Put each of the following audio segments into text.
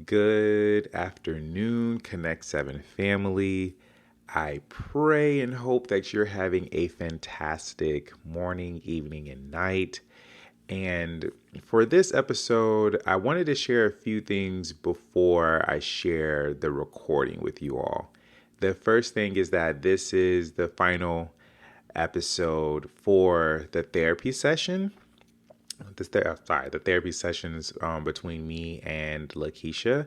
Good afternoon, Konnekt7 family. I pray and hope that you're having a fantastic morning, evening, and night. And for this episode, I wanted to share a few things before I share the recording with you all. The first thing is that this is the final episode for the therapy session. The therapy sessions between me and Lakeisha,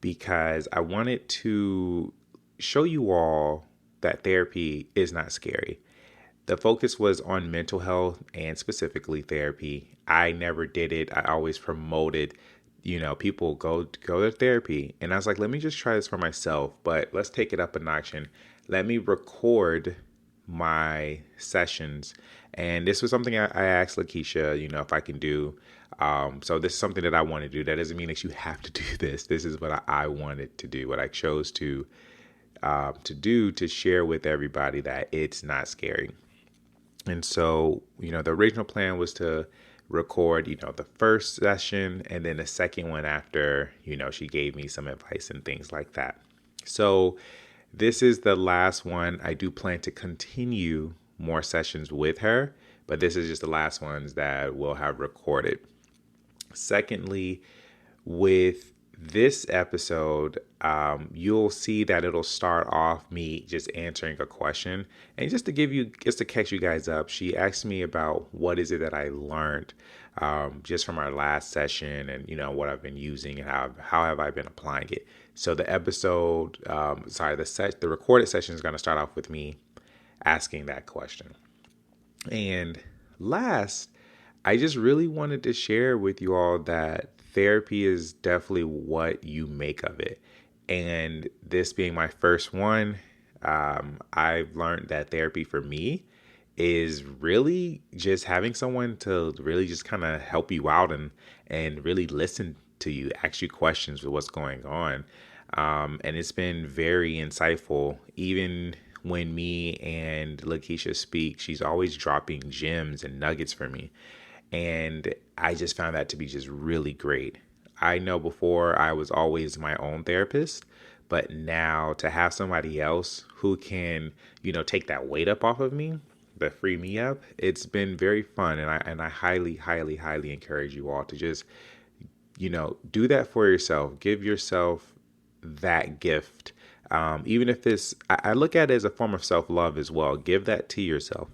because I wanted to show you all that therapy is not scary. The focus was on mental health and specifically therapy. I never did it. I always promoted, people go to therapy. And I was like, let me just try this for myself, but let's take it up a notch and let me record my sessions. And this was something I asked Lakeisha, if I can do. So this is something that I want to do. That doesn't mean that you have to do this. This is what I wanted to do, what I chose to do, to share with everybody that it's not scary. And so, the original plan was to record, the first session and then the second one after, she gave me some advice and things like that. So this is the last one. I do plan to continue more sessions with her, but this is just the last ones that we'll have recorded. Secondly, with this episode, you'll see that it'll start off me just answering a question. And just to catch you guys up, she asked me about what is it that I learned just from our last session, and what I've been using and how have I been applying it. So the the recorded session is going to start off with me asking that question. And last, I just really wanted to share with you all that therapy is definitely what you make of it. And this being my first one, I've learned that therapy for me is really just having someone to really just kind of help you out and really listen to you, ask you questions with what's going on. And it's been very insightful. Even when me and Lakeisha speak, she's always dropping gems and nuggets for me. And I just found that to be just really great. I know before I was always my own therapist, but now to have somebody else who can, take that weight up off of me, that free me up, it's been very fun. And I highly, highly, highly encourage you all to just, do that for yourself. Give yourself that gift. Even if I look at it as a form of self-love as well. Give that to yourself.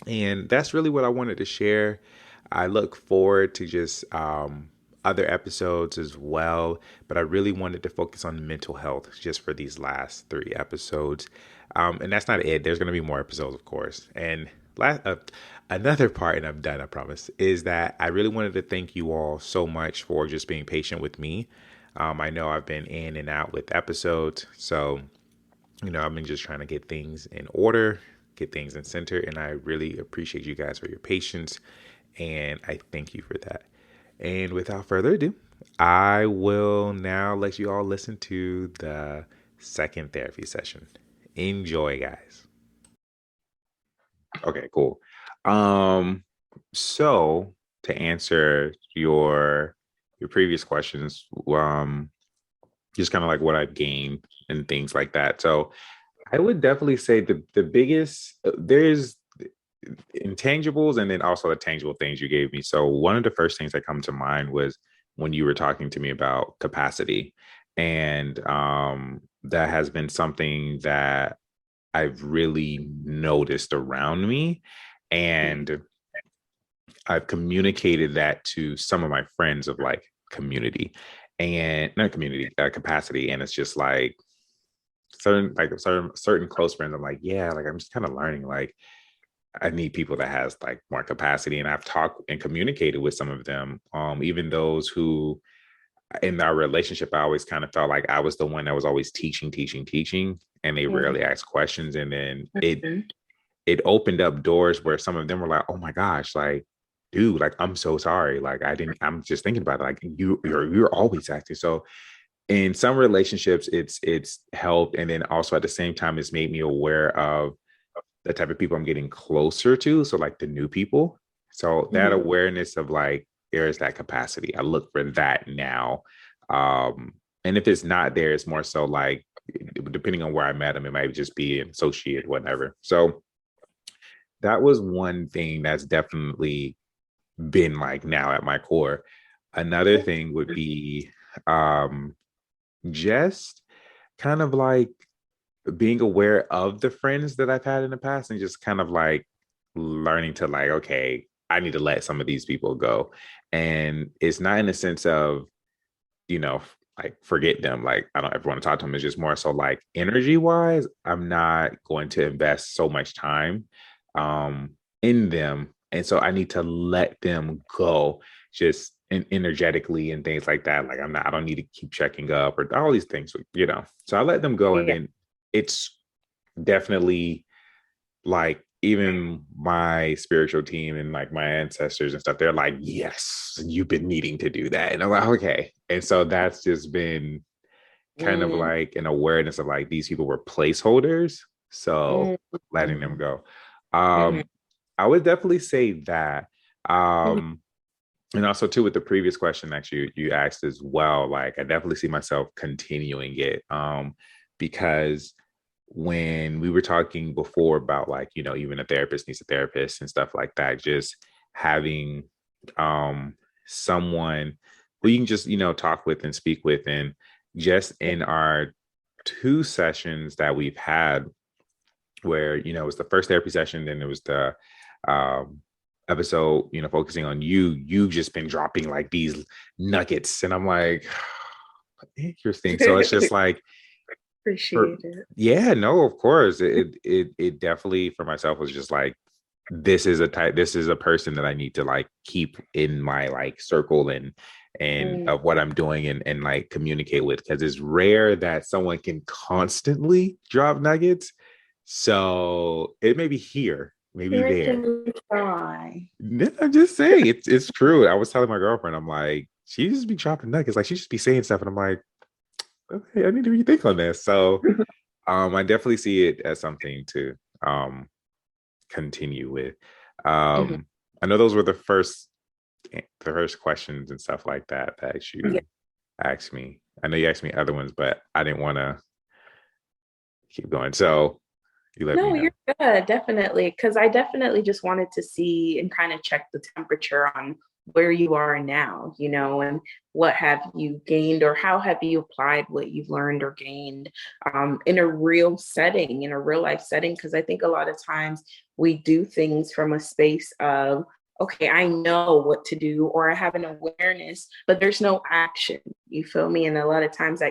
And that's really what I wanted to share. I look forward to just other episodes as well, but I really wanted to focus on mental health just for these last 3 episodes. And that's not it. There's going to be more episodes, of course. And another part, and I'm done, I promise, is that I really wanted to thank you all so much for just being patient with me. I know I've been in and out with episodes, so I've been just trying to get things in order, get things in center, and I really appreciate you guys for your patience, and I thank you for that. And without further ado, I will now let you all listen to the second therapy session. Enjoy, guys. Okay, cool. Um, so to answer your previous questions, just kind of like what I've gained and things like that. So I would definitely say the biggest there's intangibles and then also the tangible things you gave me. So one of the first things that come to mind was when you were talking to me about capacity. And that has been something that I've really noticed around me. And I've communicated that to some of my friends of like community and not community capacity. And it's just like certain close friends. I'm like, yeah, like I'm just kind of learning. Like I need people that has like more capacity. And I've talked and communicated with some of them, even those who in our relationship, I always kind of felt like I was the one that was always teaching, and they rarely asked questions. And then it opened up doors where some of them were like, "Oh my gosh, like, dude, like, I'm so sorry. Like, I'm just thinking about it. Like, you're always acting." So in some relationships, it's helped, and then also at the same time, it's made me aware of the type of people I'm getting closer to. So like the new people. So that awareness of like, there is that capacity. I look for that now. And if it's not there, it's more so like, depending on where I met him, it might just be an associate, whatever. So that was one thing that's definitely been like now at my core. Another thing would be um, just kind of like being aware of the friends that I've had in the past and just kind of like learning to like, okay, I need to let some of these people go. And it's not in the sense of, you know, like forget them. Like I don't ever want to talk to them. It's just more so like energy wise, I'm not going to invest so much time in them. And so I need to let them go just energetically and things like that. Like I don't need to keep checking up or all these things, you know. So I let them go. And Yeah. then it's definitely like even my spiritual team and like my ancestors and stuff, they're like, yes, you've been needing to do that. And I'm like, okay. And so that's just been kind of Mm, like an awareness of like these people were placeholders. So mm, letting them mhm, go. mhm, I would definitely say that. mhm. Um, and also too with the previous question that you asked as well, like I definitely see myself continuing it. Because when we were talking before about like, you know, even a therapist needs a therapist and stuff like that, just having um someone who you can just, you know, talk with and speak with. And just Yeah. in our two sessions that we've had, where, you know, it was the first therapy session, then it was the um episode, you know, focusing on you've just been dropping like these nuggets. And I'm like, interesting. So it's just like, for Appreciate it. yeah, no, of course. It definitely for myself was just like, this is a person that I need to like keep in my like circle and Mm, of what I'm doing and like communicate with, because it's rare that someone can constantly drop nuggets. So it may be here, maybe Where there. can we try? Yeah, I'm just saying it's true. I was telling my girlfriend, I'm like, she just be dropping nuggets, like she just be saying stuff, and I'm like, okay, I need to rethink on this. So I definitely see it as something to um continue with. Mhm. I know those were the first questions and stuff like that that Yeah. you asked me. I know you asked me other ones, but I didn't want to keep going. So you let me No, know. you're good, definitely. Because I definitely just wanted to see and kind of check the temperature on where you are now, and what have you gained or how have you applied what you've learned or gained in a real setting, in a real life setting. Because I think a lot of times we do things from a space of, okay, I know what to do, or I have an awareness, but there's no action. You feel me? And a lot of times,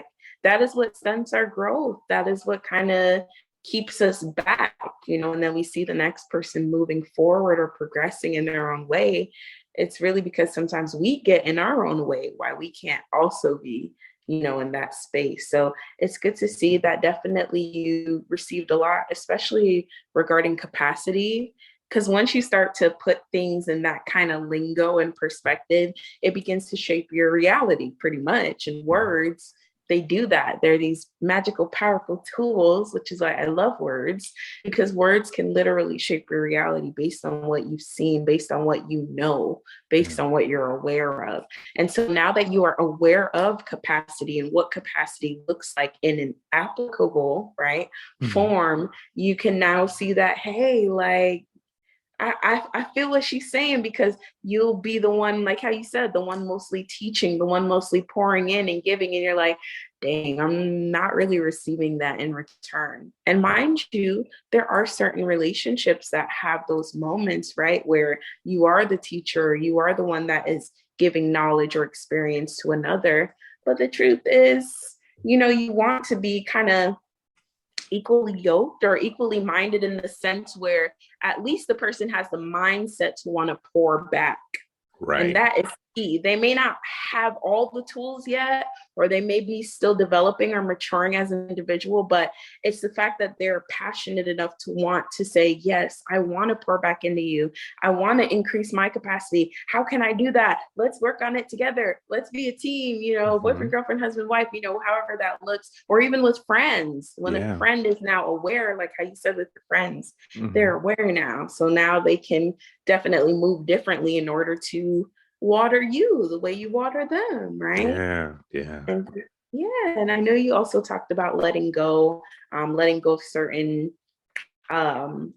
that is what stunts our growth. That is what kind of keeps us back, and then we see the next person moving forward or progressing in their own way. It's really because sometimes we get in our own way why we can't also be, in that space. So it's good to see that definitely you received a lot, especially regarding capacity. Because once you start to put things in that kind of lingo and perspective, it begins to shape your reality pretty much. And words, they do that. They're these magical, powerful tools, which is why I love words, because words can literally shape your reality based on what you've seen, based on what you know, based Mhm. on what you're aware of. And so now that you are aware of capacity and what capacity looks like in an applicable, right, Mhm. form, you can now see that, hey, like, I feel what she's saying, because you'll be the one, like how you said, the one mostly teaching, the one mostly pouring in and giving, and you're like, dang, I'm not really receiving that in return. And mind you, there are certain relationships that have those moments, right, where you are the teacher, you are the one that is giving knowledge or experience to another. But the truth is, you want to be kind of equally yoked or equally minded, in the sense where at least the person has the mindset to want to pour back. And Right. that is key. They may not have all the tools yet, or they may be still developing or maturing as an individual, but it's the fact that they're passionate enough to want to say, yes, I want to pour back into you. I want to increase my capacity. How can I do that? Let's work on it together. Let's be a team, boyfriend, Mhm. girlfriend, husband, wife, however that looks, or even with friends. When a Yeah. friend is now aware, like how you said with your friends, Mhm. they're aware now. So now they can definitely move differently in order to water you the way you water them, right? Yeah. Yeah. And yeah, and I know you also talked about letting go of certain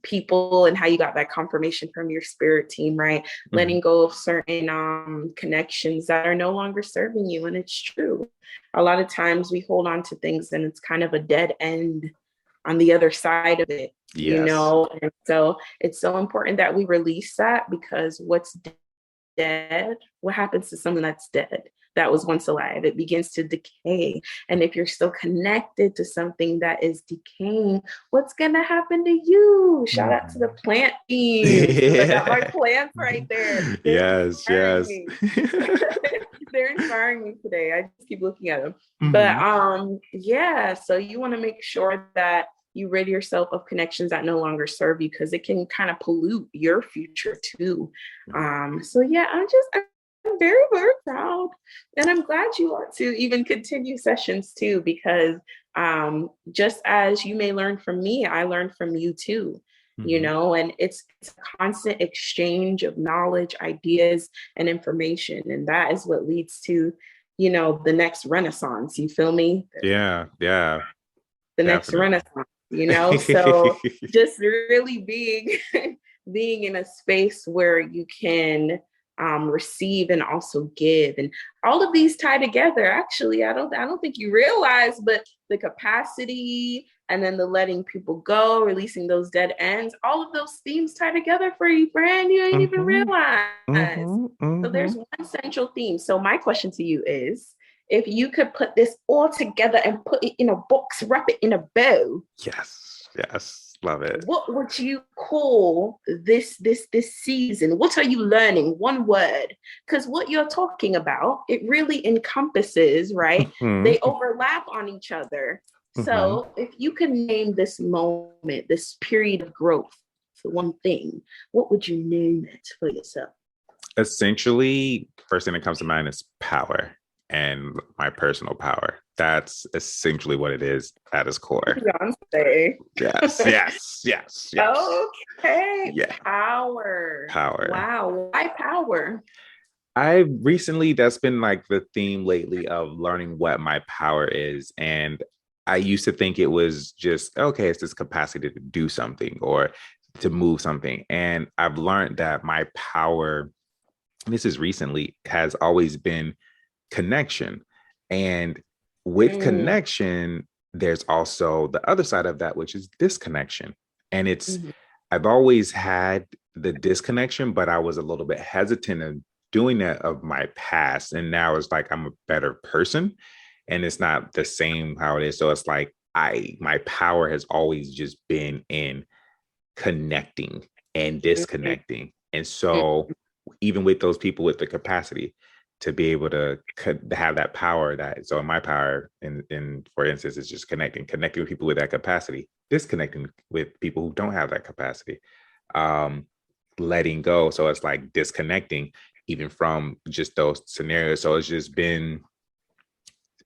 people and how you got that confirmation from your spirit team, right? Mhm. Letting go of certain connections that are no longer serving you. And it's true. A lot of times we hold on to things and it's kind of a dead end on the other side of it, you Yes. know? And so it's so important that we release that, because what's dead, what happens to someone that's dead? That was once alive. It begins to decay. And if you're still connected to something that is decaying, what's going to happen to you? Shout out to the Mhm. plant teams, because I got my Yeah. plants right there. They're Yes, inspiring yes. me. They're inspiring me today. I just keep looking at them. But Mhm. yeah, so you want to make sure that you rid yourself of connections that no longer serve you, because it can kind of pollute your future too. So yeah, I'm very, very proud. And I'm glad you want to even continue sessions too, because just as you may learn from me, I learned from you too, you Mhm. know, and it's a constant exchange of knowledge, ideas, and information. And that is what leads to, you know, the next renaissance. You feel me? Yeah, yeah, The next definitely. renaissance, you know? So just really being being in a space where you can receive and also give, and all of these tie together. Actually, I don't think you realize, but the capacity and then the letting people go, releasing those dead ends, all of those themes tie together for you, friend. You ain't even Mhm. realize. Mhm. So there's Mhm. one central theme. So my question to you is, if you could put this all together and put it in a box, wrap it in a bow, Yes. Yes. Love it. what would you call this season? What are you learning? One word. Because what you're talking about, it really encompasses, right? Mhm. They overlap on each other. Mhm. So if you can name this moment, this period of growth, for one thing, what would you name it for yourself? Essentially, first thing that comes to mind is power and my personal power. That's essentially what it is at its core. Beyonce. Yes, yes, yes, yes. Okay, Yeah, power. power. Wow, why power? I recently, that's been like the theme lately of learning what my power is. And I used to think it was just, okay, it's this capacity to do something or to move something. And I've learned that my power, this is recently, has always been connection. And with Mm, connection, there's also the other side of that, which is disconnection. And mhm, I've always had the disconnection, but I was a little bit hesitant in doing that of my past. And now it's like I'm a better person and it's not the same how it is. So it's like my power has always just been in connecting and mhm, disconnecting. And so even with those people with the capacity to be able to have that power, that so my power in for instance is just connecting with people with that capacity, disconnecting with people who don't have that capacity, um letting go. So it's like disconnecting even from just those scenarios. So it's just been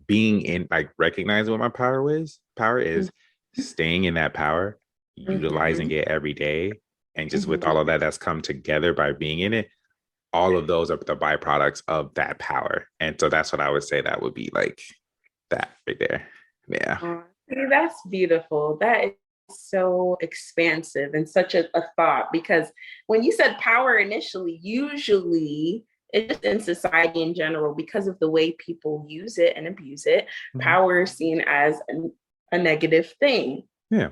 being in, like, recognizing what my power is, staying in that power, utilizing mhm, it every day, and just with all of mhm. that that's come together by being in it, all of those are the byproducts of that power. And so that's what I would say that would be like, that right there. Yeah. See, that's beautiful. That is so expansive and such a thought, because when you said power initially, usually it's in society in general, because of the way people use it and abuse it, Mhm. power is seen as a negative thing. Yeah.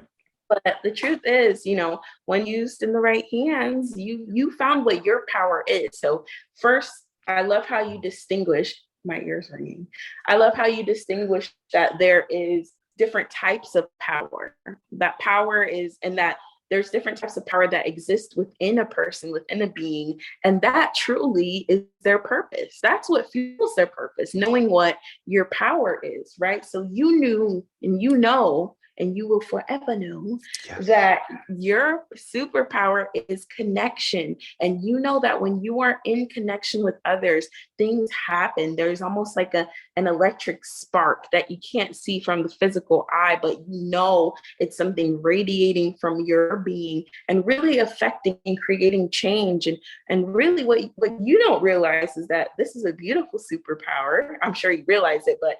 But the truth is, you know, when used in the right hands, you found what your power is. So first, I love how you distinguish, my ears ringing. I love how you distinguish that there is different types of power. That power is, and that there's different types of power that exist within a person, within a being, and that truly is their purpose. That's what fuels their purpose, knowing what your power is, right? So you knew and you know and you will forever know Yes. that your superpower is connection. And you know that when you are in connection with others, things happen. There's almost like an electric spark that you can't see from the physical eye, but you know it's something radiating from your being and really affecting and creating change. And really what you don't realize is that this is a beautiful superpower. I'm sure you realize it, but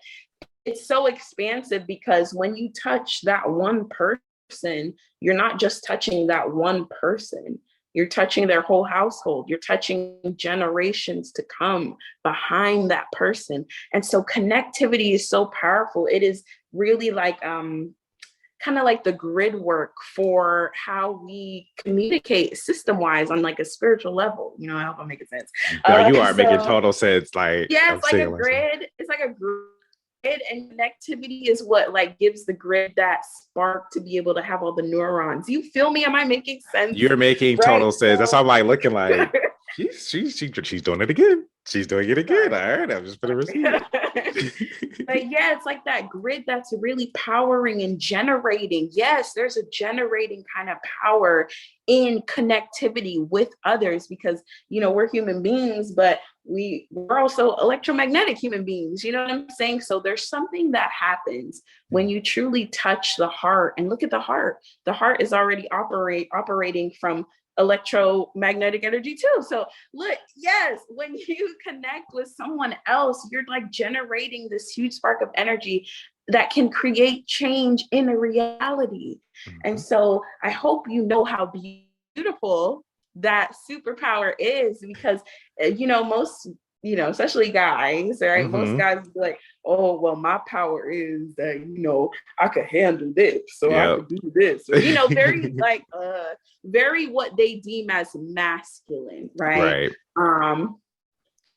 it's so expansive because when you touch that one person, you're not just touching that one person. You're touching their whole household. You're touching generations to come behind that person. And so connectivity is so powerful. It is really like kind of like the grid work for how we communicate system wise on like a spiritual level. You know, I hope I'm making sense. No, you are making So total sense. Like yeah, I'm it's like a seeing myself. grid. It's like a grid, and connectivity is what like gives the grid that spark to be able to have all the neurons. You feel me? Am I making sense? You're making Right. total sense. That's So how I'm like looking like she's doing it again. She's doing it again. sorry. All right, I'm just gonna receive But it. yeah, it's like that grid that's really powering and generating. Yes, there's a generating kind of power in connectivity with others because, you know, we're human beings, but we're also electromagnetic human beings. You know what I'm saying? So there's something that happens when you truly touch the heart. And look at the heart. The heart is already operating from electromagnetic energy too. So look, yes, when you connect with someone else, you're like generating this huge spark of energy that can create change in a reality. And Mhm. so I hope you know how beautiful that superpower is because, you know, most, you know, especially guys, right? Most Mhm. guys be like, oh, well, my power is that, you know, I could handle this, so I Yep. could do this, or, you know, very like, very what they deem as masculine, right? Right. Um,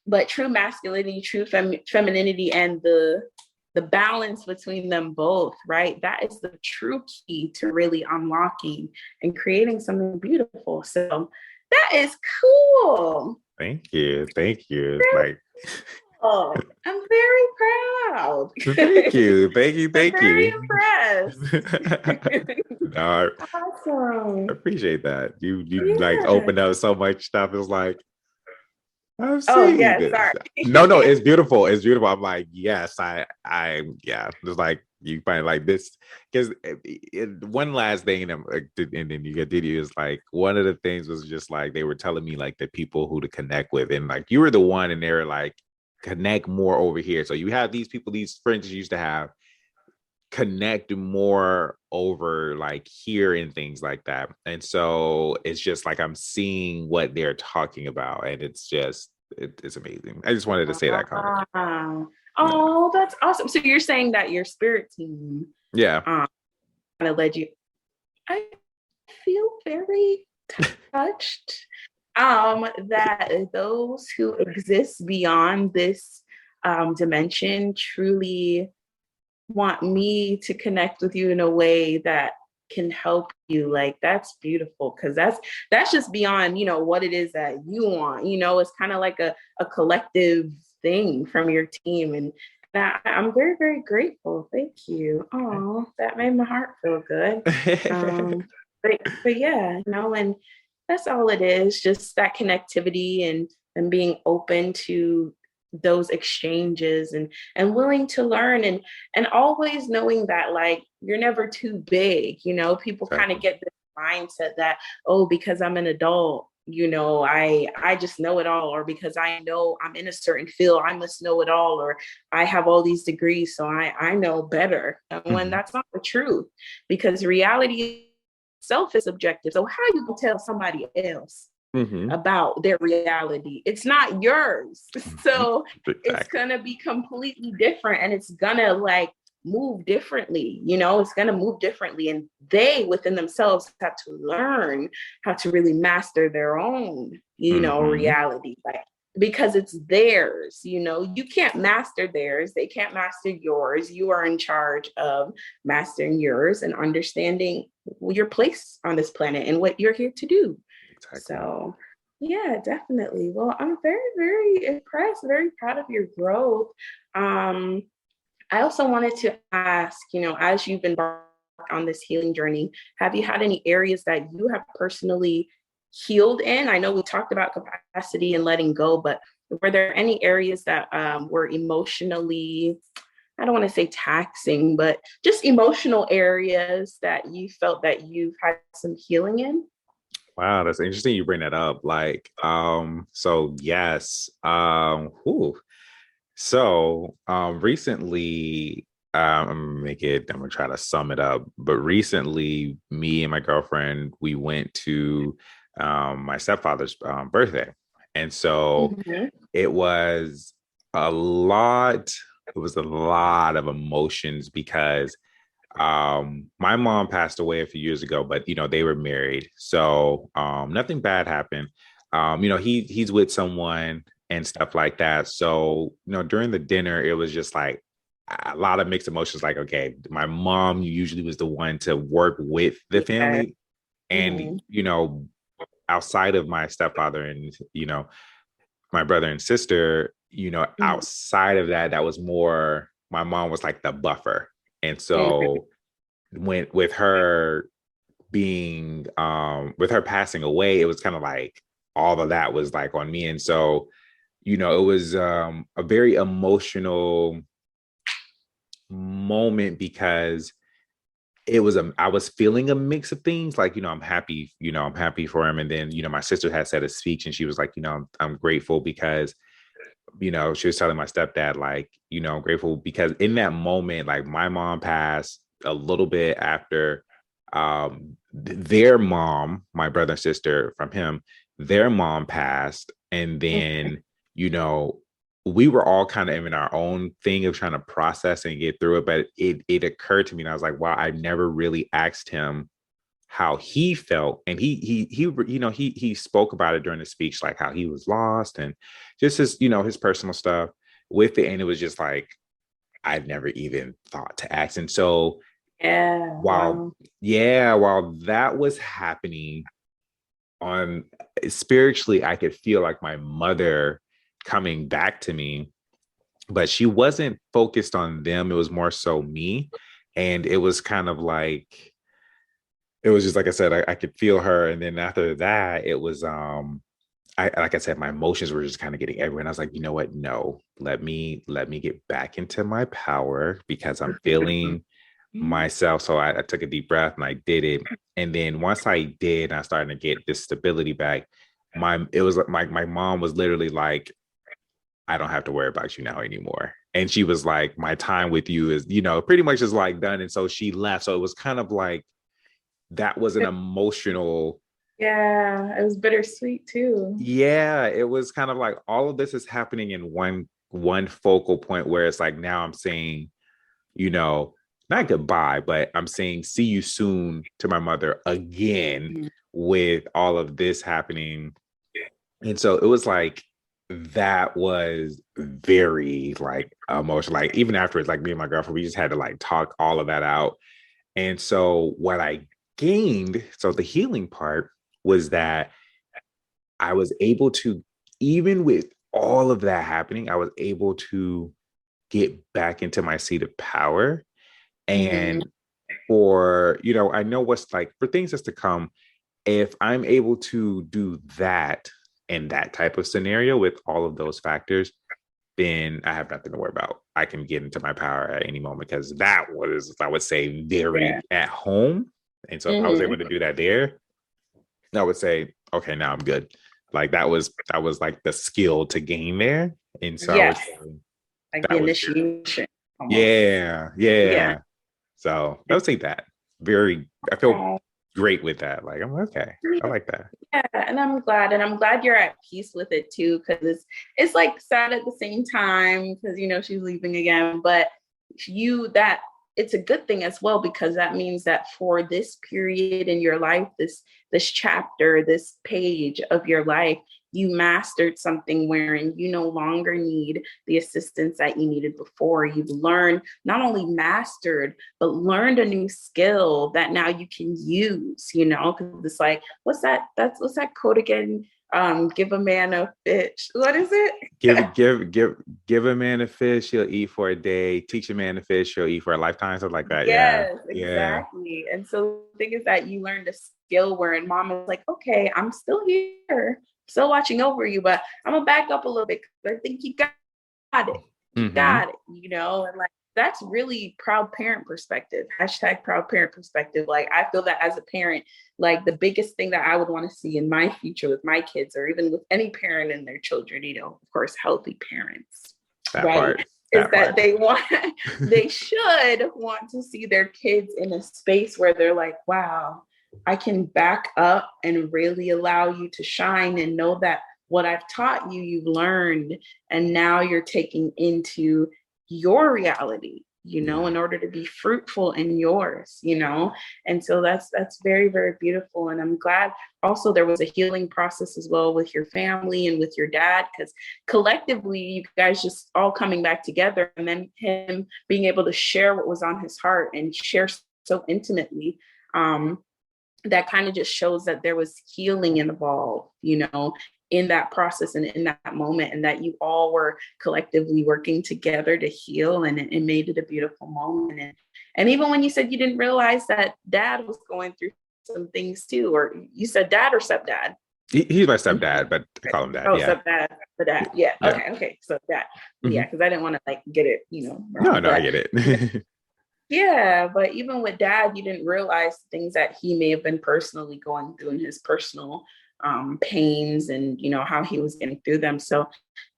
but true masculinity, true femininity, and the balance between them both, right? That is the true key to really unlocking and creating something beautiful. So that is cool. Thank you. Thank you. Like Oh, I'm very proud. thank you. Thank you. I'm Thank very you. impressed. No, I Awesome. appreciate that. You like Yeah. opened up so much stuff. It's like I've Oh, seen yeah. this. Sorry. No, it's beautiful. It's beautiful. I'm like, yes, yeah. It's like you find like this because one last thing, and then you get Diddy is like one of the things was just like they were telling me like the people who to connect with, and like you were the one, and they were like connect more over here. So you have these people, these friends you used to have connect more over like here and things like that. And so it's just like I'm seeing what they're talking about, and it's just it's amazing. I just wanted to say that comment. Wow. Yeah. Oh, that's awesome. So you're saying that your spirit team Yeah. um, kind of led you. I feel very touched that those who exist beyond this dimension truly want me to connect with you in a way that can help you. Like that's beautiful because that's just beyond, you know, what it is that you want. You know, it's kind of like a collective thing from your team. And I'm very, very grateful. Thank you. Oh, that made my heart feel good. Um, but yeah, you know, and that's all it is, just that connectivity and being open to those exchanges and willing to learn and always knowing that like you're never too big. You know, people kind of Exactly. get this mindset that, oh, because I'm an adult, you know, I just know it all, or because I know I'm in a certain field, I must know it all, or I have all these degrees, so I know better. And when Mhm. that's not the truth, because reality itself is subjective. So how you can tell somebody else Mhm. about their reality? It's not yours. Mhm. So it's Exactly. gonna be completely different and it's gonna like move differently, you know, it's gonna move differently. And they within themselves have to learn how to really master their own, you know, Mhm. reality. Like because it's theirs, you know, you can't master theirs, they can't master yours. You are in charge of mastering yours and understanding your place on this planet and what you're here to do. Exactly. So, yeah, definitely. Well, I'm very, very impressed, very proud of your growth. I also wanted to ask, you know, as you've embarked on this healing journey, have you had any areas that you have personally healed in? I know we talked about capacity and letting go, but were there any areas that were emotionally, I don't want to say taxing, but just emotional areas that you felt that you've had some healing in? Wow, that's interesting you bring that up. Like, so yes. Whew. So recently, I'm gonna try to sum it up, but recently, me and my girlfriend, we went to my stepfather's birthday. And so Mm-hmm. it was a lot, it was a lot of emotions because my mom passed away a few years ago, but they were married, so nothing bad happened. He's with someone and stuff like that. So during the dinner it was just like a lot of mixed emotions. Like, okay, my mom usually was the one to work with the Yeah. family, and Mm-hmm. outside of my stepfather and my brother and sister, outside of that, that was more, my mom was like the buffer. And Mm-hmm. so when with her passing away, it was kind of like all of that was like on me. And so it was a very emotional moment because I was feeling a mix of things. Like, I'm happy for him. And then my sister had said a speech and she was like, I'm grateful because she was telling my stepdad, like, I'm grateful because in that moment, like, my mom passed a little bit after their mom, my brother and sister from him, their mom passed. And then, you know, we were all kind of in our own thing of trying to process and get through it. But it occurred to me, and I was like, wow, I never really asked him how he felt. And he spoke about it during the speech, like how he was lost and just his personal stuff with it. And it was just like I'd never even thought to ask. And so Yeah. while Wow. while that was happening, on spiritually I could feel like my mother coming back to me, but she wasn't focused on them. It was more so me. And it was kind of like, it was just like I said, I could feel her. And then after that, it was I, like I said, my emotions were just kind of getting everywhere. And I was like, you know what? No, let me get back into my power because I'm feeling myself. So I took a deep breath and I did it. And then once I did, I started to get this stability back. It was like my mom was literally like, I don't have to worry about you now anymore. And she was like, my time with you is, pretty much is like done. And so she left. So it was kind of like, that was an emotional, Yeah, it was bittersweet too. yeah, it was kind of like all of this is happening in one focal point where it's like, now I'm saying, you know not goodbye, but I'm saying see you soon to my mother again Mhm. with all of this happening. And so it was like, that was very like emotional. Like even afterwards, like me and my girlfriend, we just had to like talk all of that out. And so what I gained, so the healing part was that I was able to, even with all of that happening, I was able to get back into my seat of power. Mhm. And I know what's like for things that's to come, if I'm able to do that in that type of scenario with all of those factors, then I have nothing to worry about. I can get into my power at any moment because that was, I would say, Yeah. very at home. And so if I was able Mhm. to do that there, I would say, okay, now I'm good. Like that was like the skill to gain there. And so I would Yes, say like the that was very, initiation almost. yeah, Yeah. yeah. So I would say that I feel Oh, great with that. Like, I'm okay. I like that. yeah, and I'm glad you're at peace with it too, because it's like sad at the same time because she's leaving again, but you that it's a good thing as well because that means that for this period in your life, this chapter, this page of your life, you mastered something wherein you no longer need the assistance that you needed before. You've learned, not only mastered, but learned a new skill that now you can use, because it's like, what's that quote again? give a man a fish. What is it? Give a man a fish, he'll eat for a day. Teach a man to fish, he'll eat for a lifetime. Something like that. Yeah. Yes, Yeah. exactly. And so the thing is that you learned a skill where mom is like, okay, I'm still here, still watching over you, but I'm gonna back up a little bit because I think you got it. You Mm-hmm. got it, and like that's really proud parent perspective. Hashtag proud parent perspective. Like I feel that as a parent, like the biggest thing that I would want to see in my future with my kids or even with any parent and their children, of course, healthy parents, That right? part. Is That that part. they should want to see their kids in a space where they're like, wow, I can back up and really allow you to shine and know that what I've taught you, you've learned, and now you're taking into your reality, Yeah. in order to be fruitful in yours. And so that's very, very beautiful. And I'm glad also there was a healing process as well with your family and with your dad, because collectively you guys just all coming back together and then him being able to share what was on his heart and share so intimately. That kind of just shows that there was healing involved, in that process and in that moment, and that you all were collectively working together to heal, and it made it a beautiful moment. And even when you said you didn't realize that dad was going through some things too, or you said dad or stepdad? He's my stepdad, but I call him dad. Oh, Yeah. stepdad, the dad. Yeah. Yeah. Okay. So that, Mm-hmm. yeah, because I didn't want to like get it, No, wrong. no, I But get it. yeah, but even with dad, you didn't realize things that he may have been personally going through in his personal pains and, how he was getting through them. So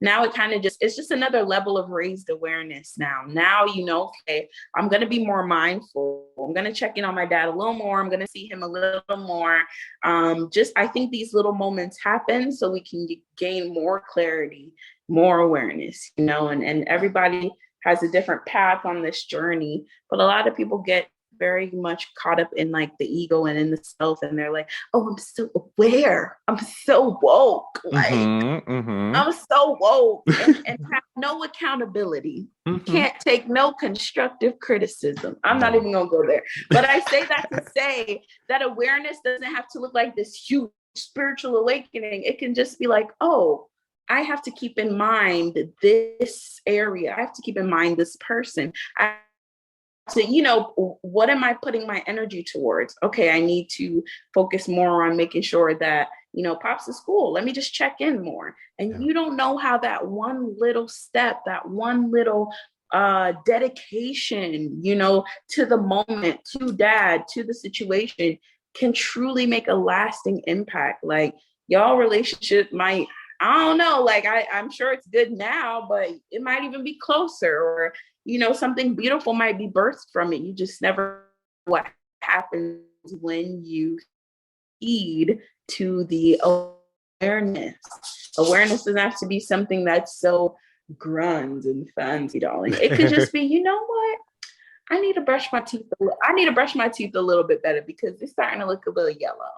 now it's just another level of raised awareness now. Now, okay, I'm going to be more mindful. I'm going to check in on my dad a little more. I'm going to see him a little more. I think these little moments happen so we can gain more clarity, more awareness, and everybody has a different path on this journey, but a lot of people get very much caught up in like the ego and in the self, and they're like, oh, I'm so aware, I'm so woke, like Mm-hmm. Mm-hmm. I'm so woke, and have no accountability, Mm-hmm. can't take no constructive criticism. I'm not No. even gonna go there, but I say that to say that awareness doesn't have to look like this huge spiritual awakening. It can just be like, oh, I have to keep in mind this area. I have to keep in mind this person. What am I putting my energy towards? Okay, I need to focus more on making sure that, Pop's at school. Let me just check in more. And Yeah. you don't know how that one little step, that one little dedication, to the moment, to dad, to the situation can truly make a lasting impact. Like y'all relationship might, I don't know, like I'm sure it's good now, but it might even be closer, or something beautiful might be birthed from it. You just never know what happens when you heed to the awareness. Awareness doesn't have to be something that's so grand and fancy, darling. It could just be, you know what? I need to brush my teeth. I need to brush my teeth a little bit better because it's starting to look a little yellow.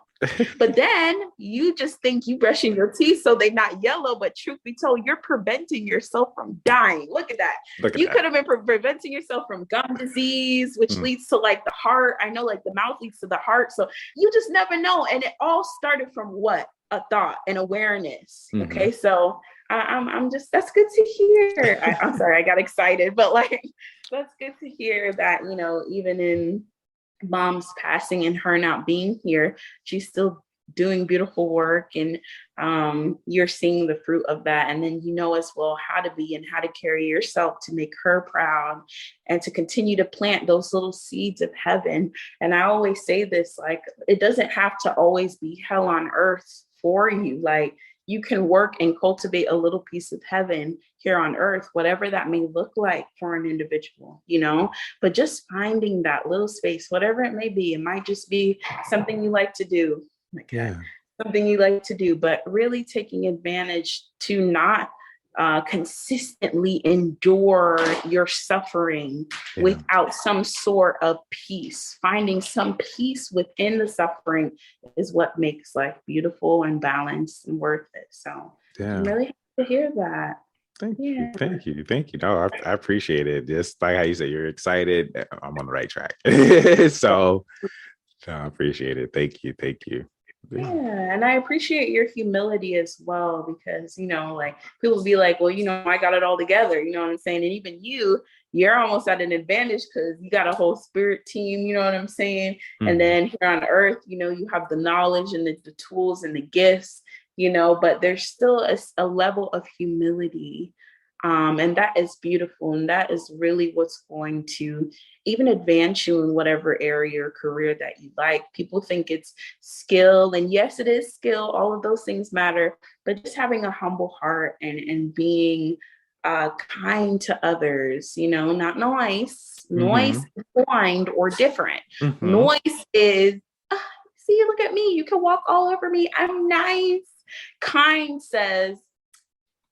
But then you just think you brushing your teeth so they're not yellow, but truth be told, you're preventing yourself from dying. Look at that. Look at You that. could have been preventing yourself from gum disease, which leads to like the heart. I know like the mouth leads to the heart. So you just never know. And it all started from what? A thought, an awareness. Mm-hmm. Okay. So I'm just, that's good to hear. I'm sorry, I got excited, but like, that's good to hear that, even in mom's passing and her not being here, she's still doing beautiful work, and you're seeing the fruit of that. And then as well how to be and how to carry yourself to make her proud and to continue to plant those little seeds of heaven. And I always say this, like, it doesn't have to always be hell on earth for you. Like, you can work and cultivate a little piece of heaven here on earth, whatever that may look like for an individual, but just finding that little space, whatever it may be. It might just be something you like to do. Yeah. Something you like to do, but really taking advantage to not consistently endure your suffering without some sort of peace. Finding some peace within the suffering is what makes life beautiful and balanced and worth it. So I'm really happy to hear that. Thank you. No, I appreciate it. Just like how you said, you're excited. I'm on the right track. So I appreciate it. Thank you. Yeah. Yeah, and I appreciate your humility as well because, like people be like, well, I got it all together, you know what I'm saying? And even you're almost at an advantage because you got a whole spirit team, you know what I'm saying? And Mhm. then here on earth, you have the knowledge and the tools and the gifts, but there's still a level of humility. And that is beautiful. And that is really what's going to even advance you in whatever area or career that you like. People think it's skill, and yes, it is skill. All of those things matter, but just having a humble heart and being kind to others, not noise. Noise Mhm. is blind or different. Mhm. Noise is, see, look at me. You can walk all over me. I'm nice. Kind says,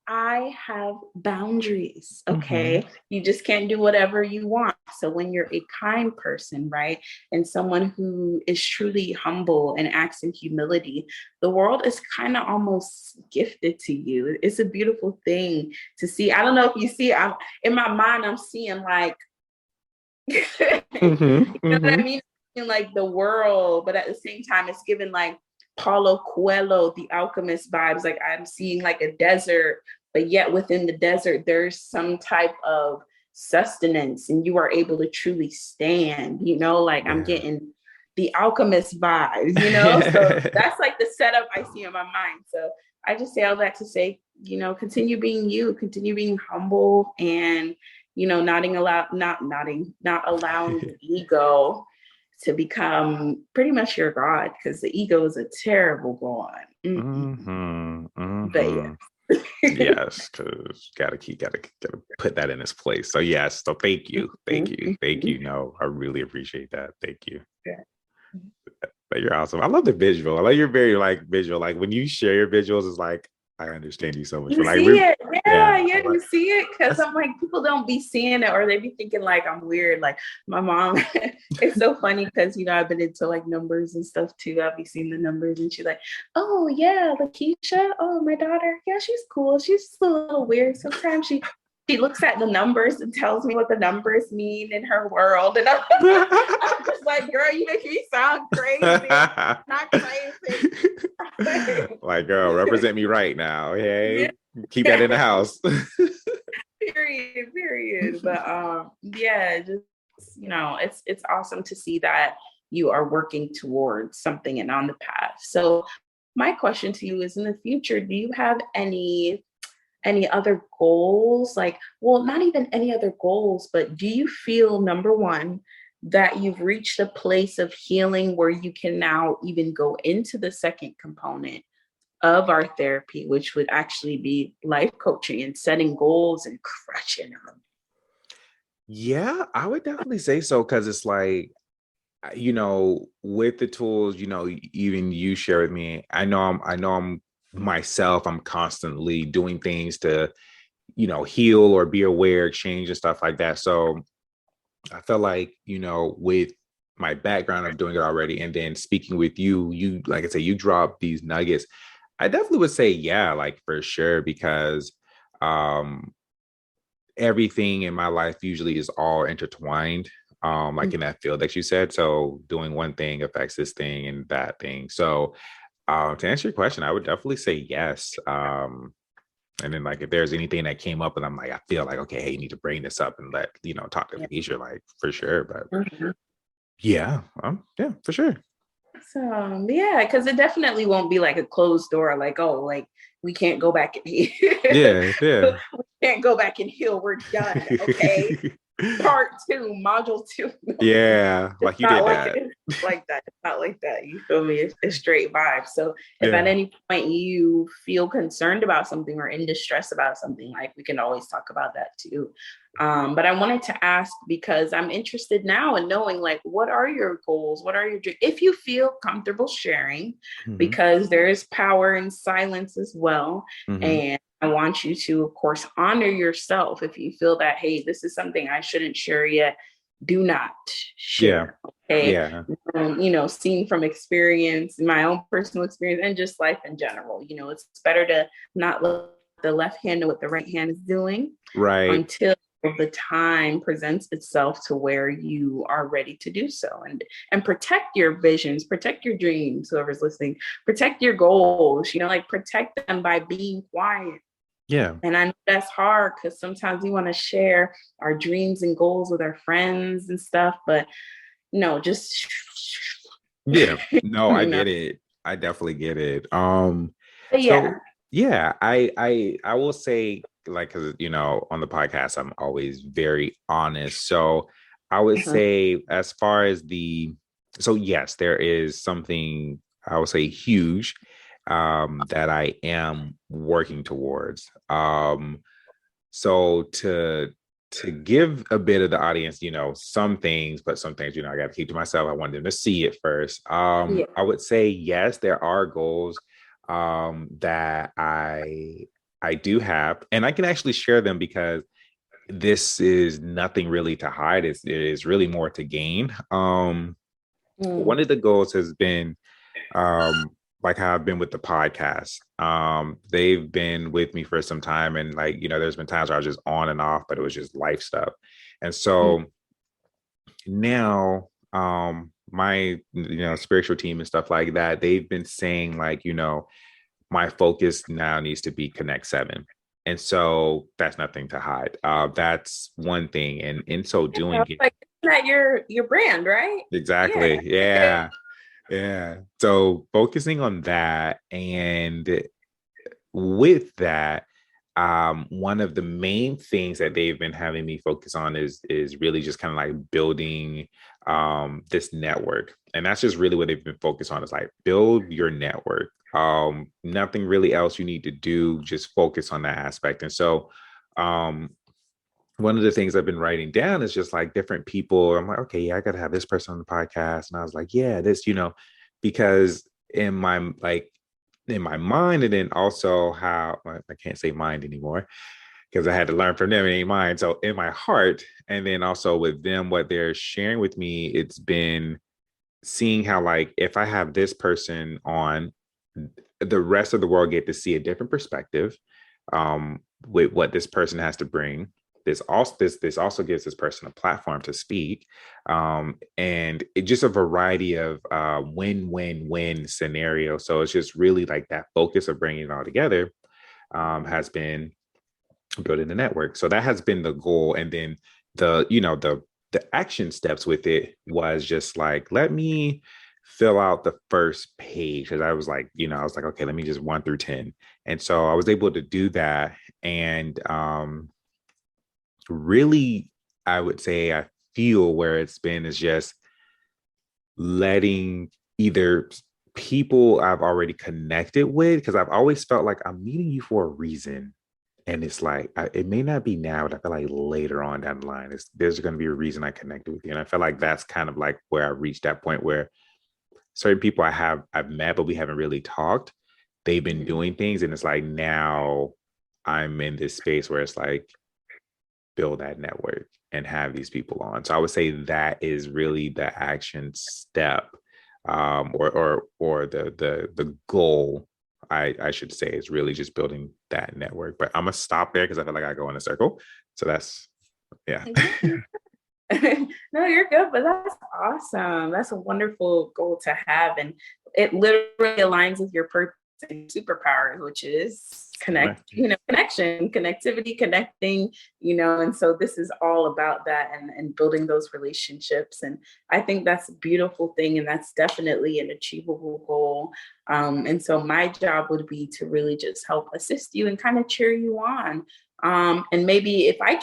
I have boundaries. Mhm. Okay. You just can't do whatever you want. So when you're a kind person, right, and someone who is truly humble and acts in humility, the world is kind of almost gifted to you. It's a beautiful thing to see. I don't know if you see, in my mind, I'm seeing like, you Mhm. know what I Mhm. mean? In like the world, but at the same time, it's given like Paulo Coelho, the alchemist vibes. Like I'm seeing like a desert, but yet within the desert, there's some type of sustenance, and you are able to truly stand. Like I'm Yeah. getting the alchemist vibes. So that's like the setup I see in my mind. So I just say all that to say, continue being you, continue being humble, and not allowing the ego to become pretty much your God, because the ego is a terrible God. Mhm. But Mhm. yeah. Yes, because gotta put that in its place. So yes, so thank you, thank Mhm, you, thank mhm. you. No, I really appreciate that. Thank you. Yeah. But you're awesome. I love the visual. I like you're very like visual. Like when you share your visuals, it's like I understand you so much. You But like see we, it, yeah, yeah, yeah, I'm like you see it, because that's I'm like, people don't be seeing it, or they be thinking like I'm weird. Like my mom, it's so funny because I've been into like numbers and stuff too. I'll be seeing the numbers, and she's like, "Oh yeah, Lakeisha. Oh, my daughter. Yeah, she's cool. She's just a little weird. Sometimes she looks at the numbers and tells me what the numbers mean in her world, and I'm just like, girl, you make me sound crazy. Not crazy." like girl, represent me right now. Yeah. Okay. Keep that in the house. Period. But yeah, just it's awesome to see that you are working towards something and on the path. So my question to you is, in the future, do you have any other goals? Like, well, not even any other goals, but do you feel, number one, that you've reached a place of healing where you can now even go into the second component of our therapy, which would actually be life coaching and setting goals and crushing them? Yeah, I would definitely say so because it's like with the tools, even you share with me, I know I'm myself, I'm constantly doing things to, heal or be aware, change and stuff like that. So I feel like, with my background of doing it already and then speaking with you, like I say, you drop these nuggets. I definitely would say, yeah, like for sure, because um everything in my life usually is all intertwined, like in that field that you said. So doing one thing affects this thing and that thing. So to answer your question, I would definitely say yes. And then like if there's anything that came up and I'm like, I feel like, okay, hey, you need to bring this up and let, talk to Yeah. Lakeisha, like for sure. But Mhm. yeah, yeah, for sure. So yeah, because it definitely won't be like a closed door, like, oh, like we can't go back and heal. Yeah, We yeah. can't go back and heal. We're done. Okay. Part two, module two. Yeah, It's like you not did like that. it. It's like that. It's not like that. You feel me? It's straight vibe. So if at Yeah. any point you feel concerned about something or in distress about something, like we can always talk about that too. But I wanted to ask because I'm interested now in knowing, like, what are your goals? What are your dreams? If you feel comfortable sharing, Hmm. because there is power in silence as well. Hmm. And I want you to, of course, honor yourself. If you feel that, hey, this is something I shouldn't share yet, do not Yeah. share. Okay. Yeah. Seeing from experience, my own personal experience, and just life in general, it's better to not let the left hand know what the right hand is doing Right. until the time presents itself to where you are ready to do so, and protect your visions, protect your dreams, whoever's listening, protect your goals, like protect them by being quiet. Yeah. And I know that's hard because sometimes we want to share our dreams and goals with our friends and stuff, but no, just Yeah. No, I you know. get it. I definitely get it. But yeah. So yeah, I will say, like, because on the podcast I'm always very honest. So I would Uh-huh. say, as far as so yes, there is something I would say huge that I am working towards. So to give a bit of the audience, some things, but some things, I got to keep to myself. I want them to see it first. Yeah. I would say yes, there are goals that I do have, and I can actually share them because this is nothing really to hide. It is really more to gain. Mm. One of the goals has been like how I've been with the podcast. They've been with me for some time, and like, there's been times where I was just on and off, but it was just life stuff. And Mm. so now, my, spiritual team and stuff like that, they've been saying, like, my focus now needs to be Konnekt7. And so that's nothing to hide. That's one thing. And in so Yeah, doing it, like, isn't that your brand, right? Yeah. exactly. Yeah. Yeah. So focusing on that, and with that, one of the main things that they've been having me focus on is really just kind of like building this network. And that's just really what they've been focused on, is like build your network. Nothing really else you need to do, just focus on that aspect. And so one of the things I've been writing down is just like different people. I'm like, okay, yeah, I gotta have this person on the podcast. And I was like, yeah, this, because in my mind, and then also how I can't say mind anymore because I had to learn from them. It ain't mine. So in my heart, and then also with them, what they're sharing with me, it's been seeing how, like, if I have this person on, the rest of the world get to see a different perspective with what this person has to bring. This also gives this person a platform to speak, and it just a variety of win-win-win scenario. So it's just really like that focus of bringing it all together has been building the network. So that has been the goal, and then the action steps with it was just like, let me fill out the first page, because I was like, okay, let me just 1 through 10. And so I was able to do that, and really, I would say I feel where it's been is just letting either people I've already connected with, because I've always felt like I'm meeting you for a reason. And it's like, it may not be now, but I feel like later on down the line, there's going to be a reason I connected with you. And I feel like that's kind of like where I reached that point where certain people I've met, but we haven't really talked. They've been doing things. And it's like, now I'm in this space where it's like, build that network and have these people on. So I would say that is really the action step, or the goal. I should say, is really just building that network. But I'm gonna stop there because I feel like I go in a circle. So that's, yeah. No, you're good, but that's awesome. That's a wonderful goal to have. And it literally aligns with your purpose and superpowers, which is connection, connectivity, connecting, and so this is all about that, and building those relationships. And I think that's a beautiful thing, and that's definitely an achievable goal. And so my job would be to really just help assist you and kind of cheer you on. And maybe if I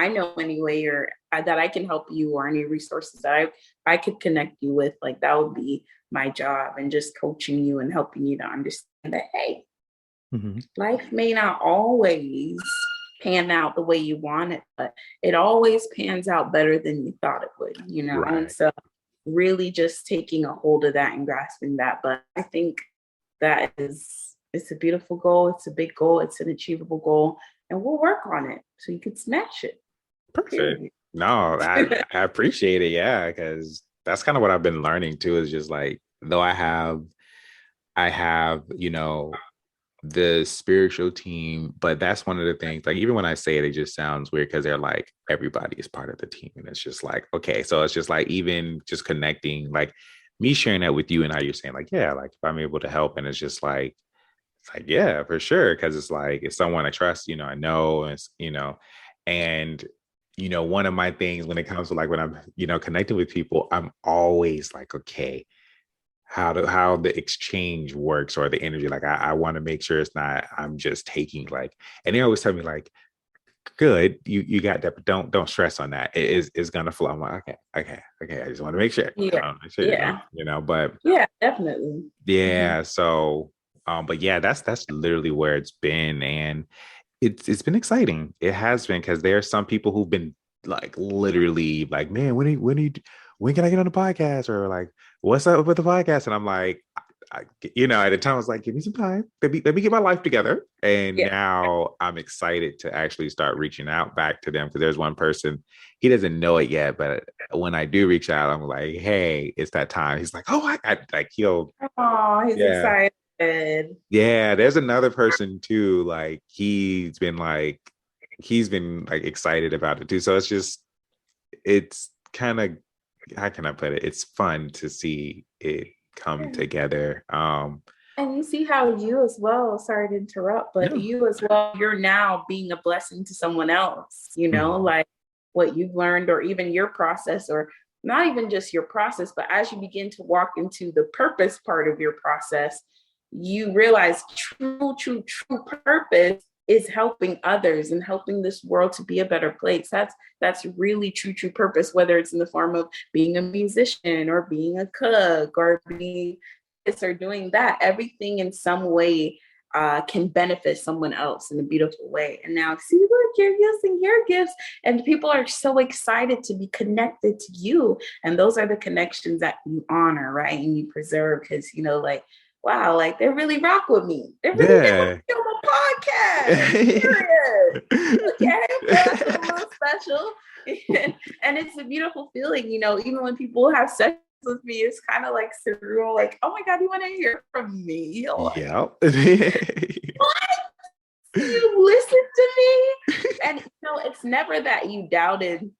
know any way or that I can help you, or any resources that I could connect you with, like, that would be my job, and just coaching you and helping you to understand that, hey, Mm-hmm. life may not always pan out the way you want it, but it always pans out better than you thought it would. And Right. so really just taking a hold of that and grasping that. But I think it's a beautiful goal. It's a big goal. It's an achievable goal. And we'll work on it so you can smash it. Perfect. No, I appreciate it. Yeah, because that's kind of what I've been learning too, is just like, though I have the spiritual team, but that's one of the things, like even when I say it, it just sounds weird because they're like everybody is part of the team. And it's just like, okay, so it's just like even just connecting, like me sharing that with you and how you're saying, like, yeah, like if I'm able to help, and it's like, yeah, for sure. Cause it's like it's someone I trust, I know, and and one of my things when it comes to like when I'm, connecting with people, I'm always like, okay, how the exchange works or the energy. Like I want to make sure it's not I'm just taking like, and they always tell me like, good, you got that, but don't stress on that. It's gonna flow. I'm like, okay. I just want to make sure. Yeah. Make sure Yeah. but Yeah, definitely. Hmm. yeah, so but yeah, that's literally where it's been. And it's been exciting. It has been, because there are some people who've been like literally like, man, when can I get on the podcast? Or like, what's up with the podcast? And I'm like, at the time I was like, give me some time. Let me get my life together. And Yeah. now I'm excited to actually start reaching out back to them, because there's one person, he doesn't know it yet, but when I do reach out, I'm like, hey, it's that time. He's like, oh, I like he'll Oh, he's yeah. excited. Yeah, there's another person too. Like he's been like excited about it too. So it's kind of, how can I put it? It's fun to see it come Yeah. together. And you see how you as well, sorry to interrupt, but No. you as well, you're now being a blessing to someone else, Mhm. like what you've learned, or even your process, or not even just your process, but as you begin to walk into the purpose part of your process, you realize true purpose is helping others and helping this world to be a better place. That's really true purpose, whether it's in the form of being a musician or being a cook or being this or doing that. Everything in some way can benefit someone else in a beautiful way. And now, see, look, you're using your gifts, and people are so excited to be connected to you. And those are the connections that you honor, right? And you preserve, because, like, wow, like they really rock with me. They really did want Yeah. to film a podcast. Period. Okay, well, that's a little special. And it's a beautiful feeling, even when people have sessions with me, it's kind of like surreal, like, oh my God, you want to hear from me? You're like, Yeah. what? You listen to me? And it's never that you doubted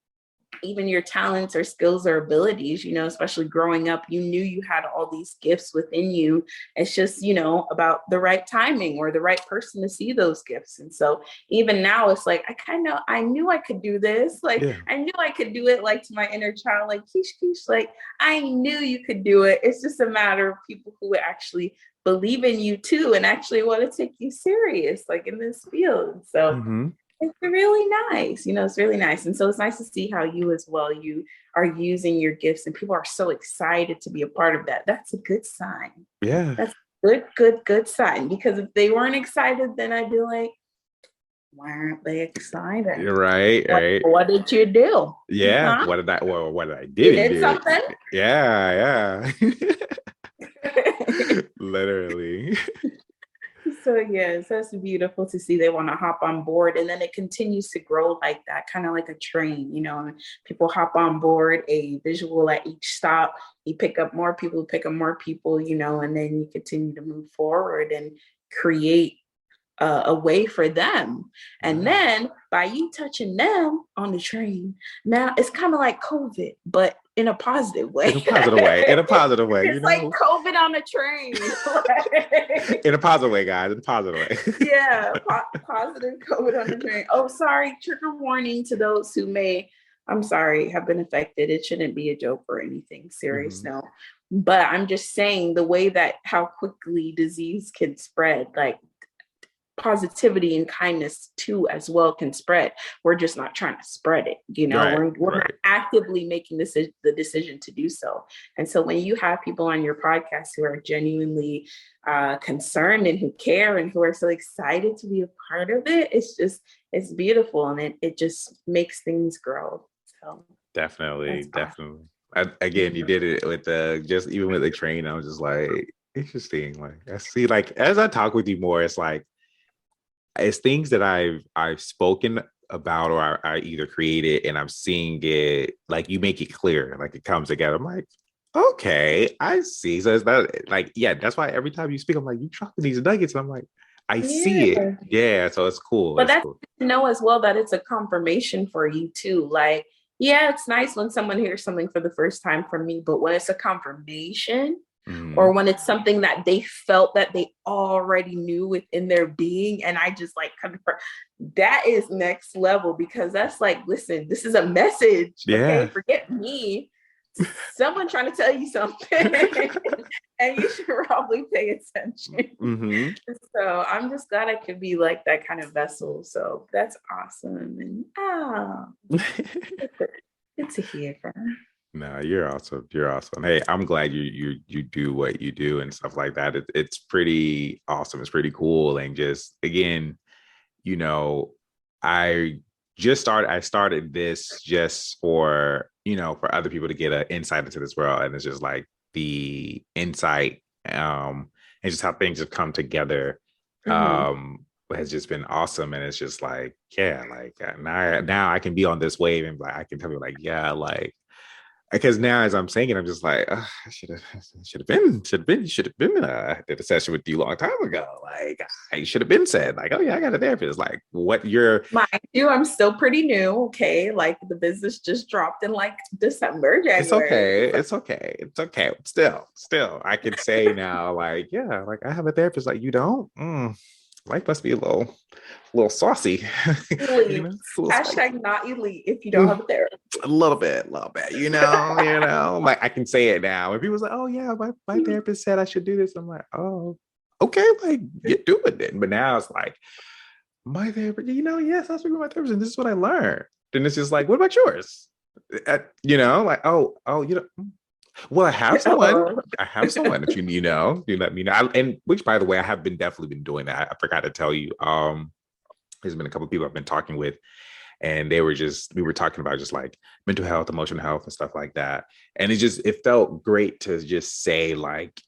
even your talents or skills or abilities, especially growing up, you knew you had all these gifts within you. It's just, about the right timing or the right person to see those gifts. And so even now it's like, I knew I could do this. Like, Yeah. I knew I could do it, like to my inner child, like, Keish, like, I knew you could do it. It's just a matter of people who actually believe in you too, and actually want to take you serious, like in this field. So Hmm. it's really nice. It's really nice. And so it's nice to see how you as well, you are using your gifts and people are so excited to be a part of that. That's a good sign. Yeah. That's a good sign. Because if they weren't excited, then I'd be like, why aren't they excited? You're right. Right. What did you do? Yeah. Huh? What I You didn't did do. something? Yeah. Literally. So yes, that's beautiful to see they want to hop on board, and then it continues to grow like that, kind of like a train, and people hop on board a visual at each stop. You pick up more people, and then you continue to move forward and create a way for them. And Right. then by you touching them on the train, now it's kind of like COVID, but in a positive way. In a positive way. In a positive way, It's like COVID on a train. In a positive way, guys. In a positive way. Yeah, positive COVID on the train. Oh, sorry. Trigger warning to those who I'm sorry, have been affected. It shouldn't be a joke or anything serious, Mhm. no. But I'm just saying the way that how quickly disease can spread, like positivity and kindness too as well can spread. We're just not trying to spread it. Right. We're not Right. actively making the decision to do so. And so when you have people on your podcast who are genuinely concerned and who care and who are so excited to be a part of it, it's beautiful, and it just makes things grow. So Definitely. that's awesome. Definitely. Again, you did it with just even with the train. I was just like, interesting. Like I see, like as I talk with you more, it's things that I've spoken about, or I either created and I'm seeing it, like you make it clear, like it comes together. I'm like, okay, I see. So it's not like, yeah, that's why every time you speak, I'm like, you dropping these nuggets. And I'm like, I see it. Yeah. Yeah, so it's cool. But It's that's cool. good to know as well that it's a confirmation for you too. Like, yeah, it's nice when someone hears something for the first time from me, but when it's a confirmation or Hmm. when it's something that they felt that they already knew within their being, and I just like confirm, that is next level because that's like, listen, this is a message, okay? Yeah. Forget me. Someone trying to tell you something, and you should probably pay attention. Hmm. So I'm just glad I could be like that kind of vessel. So that's awesome. And good to hear from. No, you're awesome. You're awesome. Hey, I'm glad you do what you do and stuff like that. It's pretty awesome. It's pretty cool. And just again, you know, I I started this just for, for other people to get an insight into this world. And it's just like the insight, and just how things have come together, Mm-hmm. has just been awesome. And it's just like, yeah, like now I can be on this wave and like I can tell you like, yeah, like because now as I'm saying it, I'm just like, I should have been did a session with you a long time ago. Like I should have been said, like, oh yeah, I got a therapist. Like what you're Mind you, I'm still pretty new. Okay. Like the business just dropped in like December, it's January. okay. So It's okay. It's okay. Still, I can say now, like, yeah, like I have a therapist. Like, you don't? Life must be a little saucy, elite. a little spicy. Hashtag not elite if you don't have a therapist. A little bit, like I can say it now. And people's like, oh yeah, my therapist said I should do this. I'm like, oh, okay, like you do it then. But now it's like, my therapist, yes, I was with my therapist, and this is what I learned. Then it's just like, what about yours? Like, oh, well, I have someone. Uh-oh. I have someone that you let me know. And which, by the way, I have been definitely been doing that. I forgot to tell you. There's been a couple of people I've been talking with, and we were talking about just like mental health, emotional health, and stuff like that. And it felt great to just say like,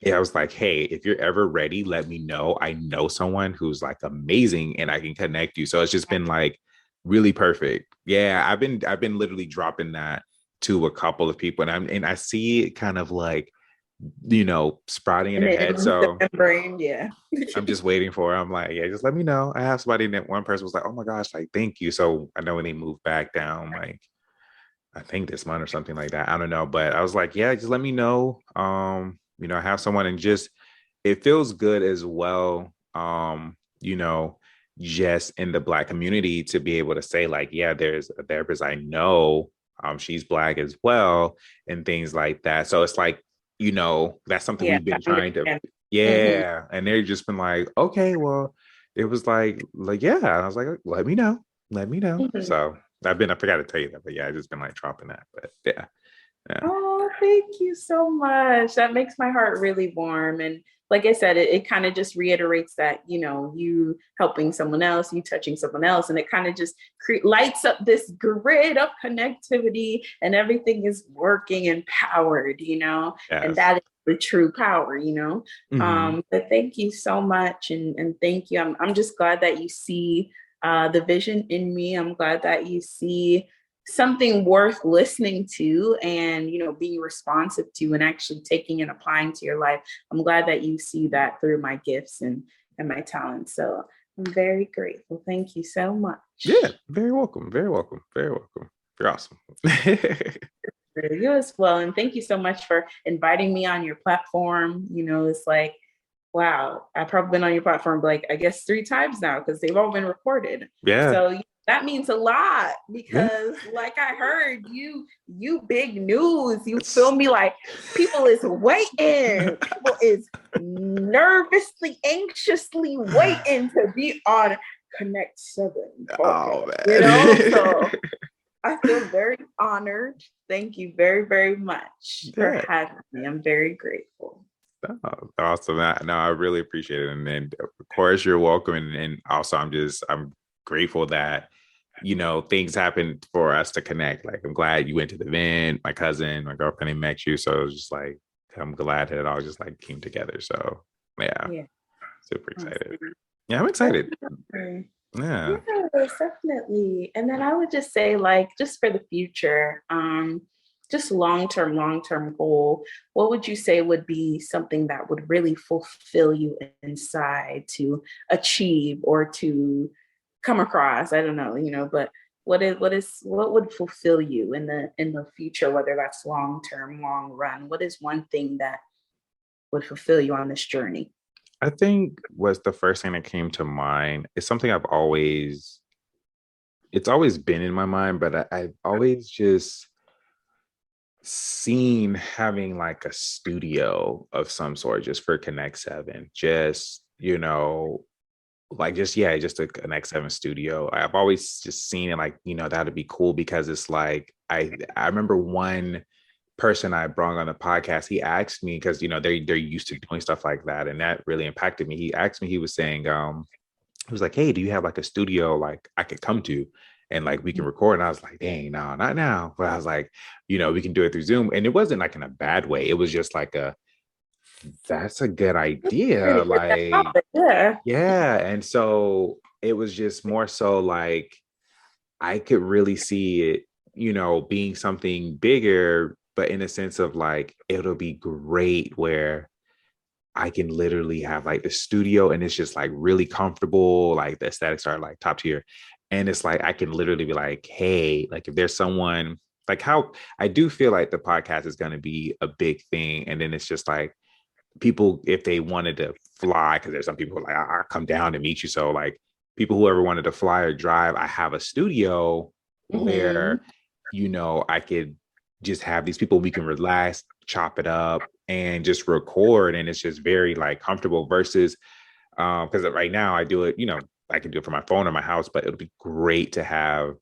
yeah, I was like, hey, if you're ever ready, let me know. I know someone who's like amazing and I can connect you. So it's just been like really perfect. Yeah, I've been literally dropping that to a couple of people, and I see it kind of like, sprouting in And their then head. So the brain, yeah. I'm just waiting for it. I'm like, yeah, just let me know. I have somebody, that one person was like, oh my gosh, like thank you. So I know when they move back down, like I think this month or something like that. I don't know. But I was like, yeah, just let me know. I have someone, and just it feels good as well. Just in the Black community to be able to say, like, yeah, there's a therapist I know. She's Black as well, and things like that. So it's like, that's something Yeah. we've been I trying to, understand. Mm-hmm. yeah. And they've just been like, okay, well, it was like, yeah. And I was like, let me know. Let me know. Mm-hmm. So I forgot to tell you that, but yeah, I just been like dropping that. But yeah, yeah. Oh, thank you so much. That makes my heart really warm. And like I said, it kind of just reiterates that, you helping someone else, you touching someone else, and it kind of just lights up this grid of connectivity and everything is working and powered. And Yes. that is the true power. Hmm. But thank you so much. And thank you. I'm just glad that you see the vision in me. I'm glad that you see something worth listening to and being responsive to and actually taking and applying to your life. I'm glad that you see that through my gifts and my talents. So I'm very grateful. Thank you so Yeah, much. very welcome. Very welcome. Very welcome. You're awesome. For you as well. And thank you so much for inviting me on your platform. It's like, wow, I've probably been on your platform like I guess 3 times now because they've all been recorded. Yeah. So that means a lot Yeah. because like I heard you big news. You feel It's me? Like people is waiting. People is nervously, anxiously waiting to be on Konnekt7 oh podcast. man. So I feel very honored. Thank you very, very much for Yeah. having me. I'm very grateful. Oh, awesome. No, I really appreciate it. And of course you're welcome. And also I'm grateful that, things happened for us to connect. Like I'm glad you went to the event, my cousin, my girlfriend, they met you. So it was just like, I'm glad that it all just like came together. So yeah, Yeah. super excited. Awesome. Yeah, I'm excited. Definitely. Yeah. Yes, definitely. And then I would just say, like, just for the future, just long-term goal, what would you say would be something that would really fulfill you inside to achieve or to come across? I don't know, but what would fulfill you in the future, whether that's long term, long run? What is one thing that would fulfill you on this journey? I think was the first thing that came to mind. It's something it's always been in my mind, but I've always just seen having like a studio of some sort just for Konnekt7. Just, like just yeah, just a Konnekt7 studio. I've always just seen it like, that'd be cool because it's like I remember one person I brought on the podcast, he asked me because they're used to doing stuff like that, and that really impacted me. He asked me, he was saying, he was like, "Hey, do you have like a studio like I could come to and like we can record?" And I was like, "Dang, no, not now." But I was like, we can do it through Zoom. And it wasn't like in a bad way. It was just like that's a good idea. Like, Yeah. yeah. And so it was just more so like I could really see it, being something bigger, but in a sense of like it'll be great where I can literally have like the studio and it's just like really comfortable. Like the aesthetics are like top tier. And it's like I can literally be like, hey, like if there's someone like how I do feel like the podcast is going to be a big thing. And then it's just like people, if they wanted to fly, because there's some people like, I'll come down to meet you. So like people who ever wanted to fly or drive, I have a studio Mm-hmm. where, I could just have these people, we can relax, chop it up and just record. And it's just very like comfortable versus, because right now I do it, I can do it from my phone or my house, but it'll be great to have,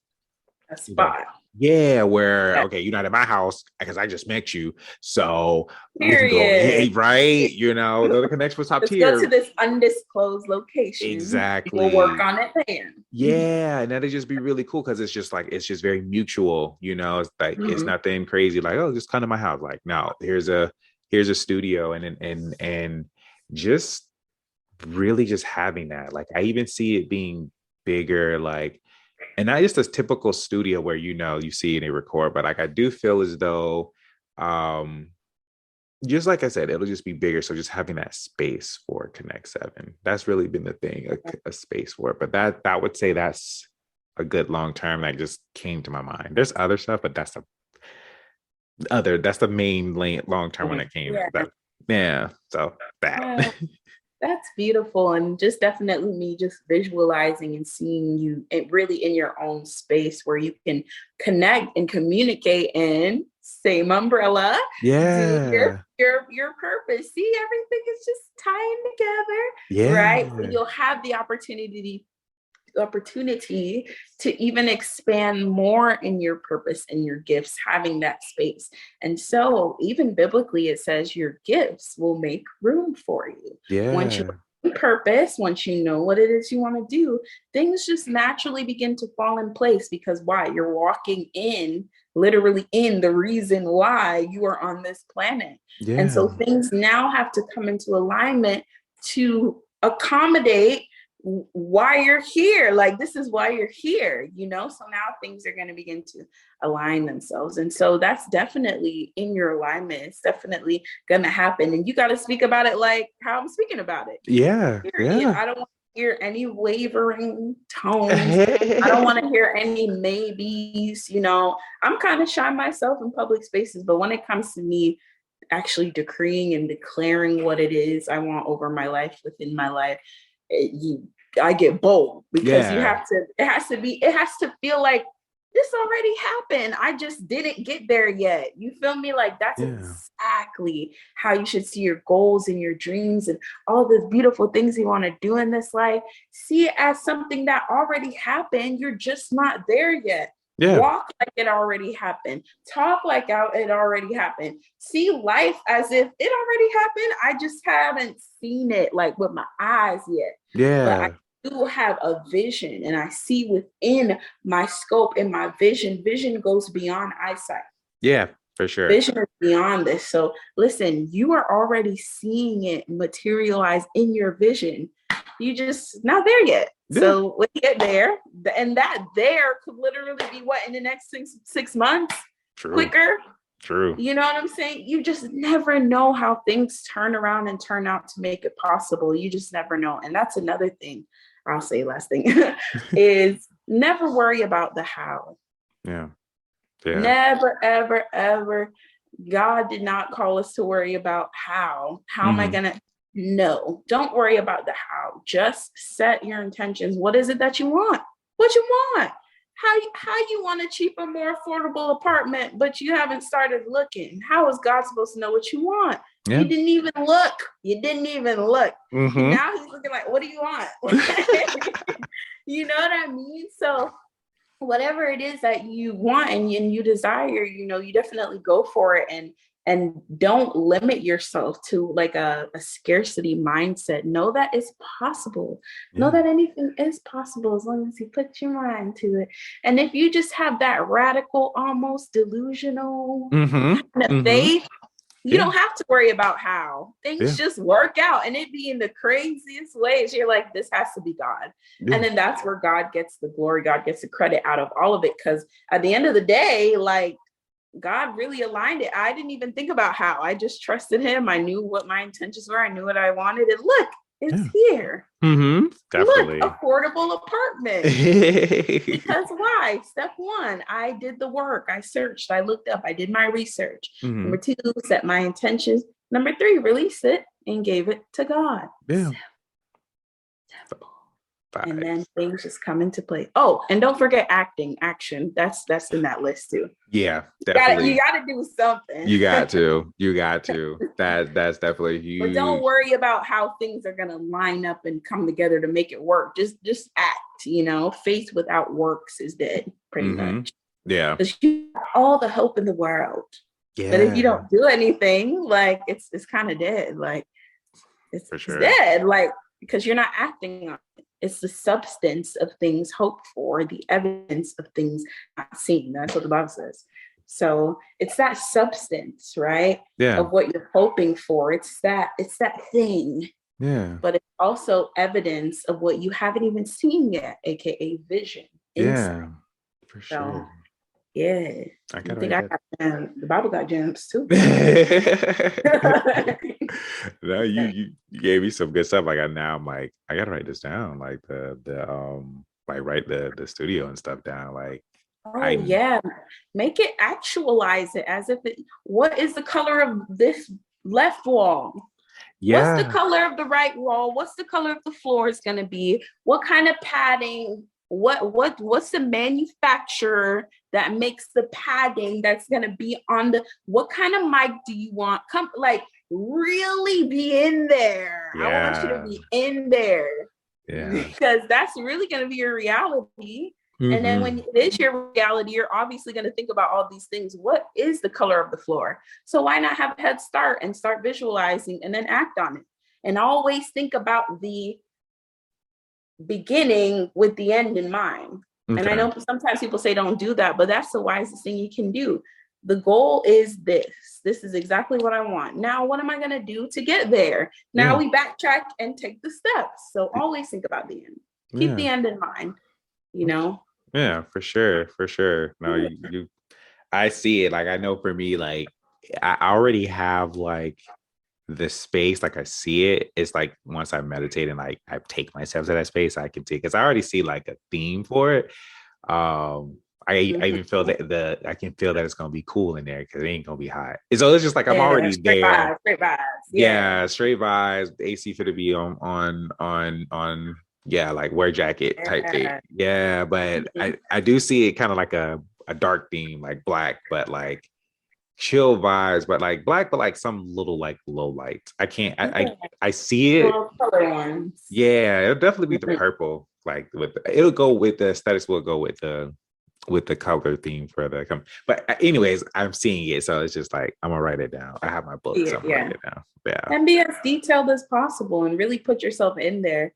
A you know, spot. yeah, where Yeah. okay, you're not at my house because I just met you, so we can go, Period. hey, right? The connection was top Let's go to tier, this undisclosed location. We'll work exactly. on it then. Yeah, and that'd just be really cool because it's just like it's just very mutual, It's like it's Mhm. nothing crazy, like oh, just come to my house. Like no, here's a studio, and just really just having that. Like I even see it being bigger, like and not just a typical studio where you see and they record, but like I do feel as though um just like I said, it'll just be bigger. So just having that space for Konnekt7, that's really been the thing, a space for it. But that would say that's a good long term that just came to my mind. There's other stuff, but that's the main long term one that came. Yeah. That yeah. So that. Well, that's beautiful. And just definitely me just visualizing and seeing you really in your own space where you can connect and communicate in same umbrella, do Yeah. your purpose. See, everything is just tying together, right? Yeah. You'll have the opportunity to even expand more in your purpose and your gifts, having that space. And so, even biblically, it says your gifts will make room for you. Once you Yeah. purpose, once you know what it is you want to do, things just naturally begin to fall in place because why? You're walking in, literally in the reason why you are on this planet. And so Yeah. things now have to come into alignment to accommodate why you're here. Like this is why you're here, so now things are going to begin to align themselves. And so that's definitely in your alignment. It's definitely going to happen, and you got to speak about it like how I'm speaking about it, Yeah. period. Yeah. I don't want to hear any wavering tones. I don't want to hear any maybes. I'm kind of shy myself in public spaces, but when it comes to me actually decreeing and declaring what it is I want over my life, within my life, I get bold because Yeah. it has to feel like this already happened. I just didn't get there yet. You feel me? Like that's Yeah. exactly how you should see your goals and your dreams and all the beautiful things you want to do in this life. See it as something that already happened. You're just not there yet. Yeah. Walk like it already happened. Talk like it already happened. See life as if it already happened. I just haven't seen it like with my eyes yet. But I Yeah. do have a vision and I see within my scope and my vision. Vision goes beyond eyesight. Yeah, for sure. Vision is beyond this. So listen, you are already seeing it materialize in your vision. You just not there yet. Yeah. So when you get there, and that there could literally be what in the next 6 months, True. quicker. True. You know what I'm saying? You just never know how things turn around and turn out to make it possible. You just never know. And that's another thing. I'll say last thing is never worry about the how. Yeah. Yeah. Never, ever, ever. God did not call us to worry about how. How am I Mm-hmm. going to? No, don't worry about the how. Just set your intentions. What is it that you want? What you want? How you want a cheaper, more affordable apartment, but you haven't started looking? How is God supposed to know what you want? Yeah. You didn't even look. You didn't even look. And Mm-hmm. now he's looking like, what do you want? You know what I mean? So whatever it is that you want and you desire, you definitely go for it, and don't limit yourself to like a scarcity mindset. Know that it's possible. Know Yeah. that anything is possible as long as you put your mind to it. And if you just have that radical, almost delusional Mm-hmm. kind of Mm-hmm. faith, you Yeah. don't have to worry about how things Yeah. just work out, and it be in the craziest ways. You're like, this has to be God. And Yeah. then that's where God gets the glory. God gets the credit out of all of it. Because at the end of the day, like, God really aligned it. I didn't even think about how. I just trusted him. I knew what my intentions were. I knew what I wanted. And look, it's Yeah. here. Mm-hmm. Look, Definitely. affordable apartment. Because why? Step one, I did the work. I searched, I looked up, I did my research. Mm-hmm. Number two, set my intentions. Number three, release it and gave it to God. Yeah. And then Vibes. things just come into play. Oh, and don't forget action. That's in that list too. Yeah, You definitely. gotta do something. You got to. You got to. That's definitely But don't huge. worry about how things are gonna line up and come together to make it work. Just act. Faith without works is dead, pretty Mm-hmm. much. Yeah. Because you have all the hope in the world. But if you Yeah, don't do anything, like it's kind of dead. Like it's for sure. dead. Like, because you're not acting on it. It's the substance of things hoped for, the evidence of things not seen. That's what the Bible says. So it's that substance, right? Yeah. Of what you're hoping for. It's that thing. Yeah. But it's also evidence of what you haven't even seen yet, aka vision, insight. Yeah. For So sure. yeah. I I gotta think write I that. got the Bible got gems too. No, you gave me some good stuff. Like I'm like, I gotta write this down. Like like write the studio and stuff down. Like Oh I yeah. Make it, actualize it as if what is the color of this left wall? What's the yeah. color of the right wall? What's the color of the floor is going to be? What kind of padding? What's the manufacturer that makes the padding that's going to be on what kind of mic do you want? Come, like, really be in there. I want you to Yeah. be in there Yeah. because that's really going to be your reality. And then when Mm-hmm. it is your reality, you're obviously going to think about all these things. What is the color of the floor? So why not have a head start and start visualizing and then act on it? And always think about the beginning with the end in mind. And I Okay. know sometimes people say don't do that, but that's the wisest thing you can do. The goal is this. This is exactly what I want. Now, what am I going to do to get there? Now Yeah. we backtrack and take the steps. So always think about the end. Keep Yeah. the end in mind, you know? Yeah, for sure. For sure. No, you I see it. Like I know for me, like I already have like the space, like I see it. It's like once I meditate and like I take myself to that space, I can see because I already see like a theme for it. I even feel that I can feel that it's gonna be cool in there because it ain't gonna be hot. And so it's just like I'm Yeah, already there. straight vibes. Yeah. Yeah, straight vibes. The AC for to be on yeah, like wear jacket type thing. Yeah. Yeah, but Mhm. I do see it kind of like a dark theme, like black, but like chill vibes, but like black, but like some little like low lights. I can't Yeah. I see it. Little color ones. Yeah, it'll definitely be the Mhm. purple. Like it'll go with the aesthetics will go with the color theme for the come. But anyways, I'm seeing it. So it's just like I'm gonna write it down. I have my book, so I'm gonna write Yeah. it down. Yeah. And be as detailed as possible and really put yourself in there.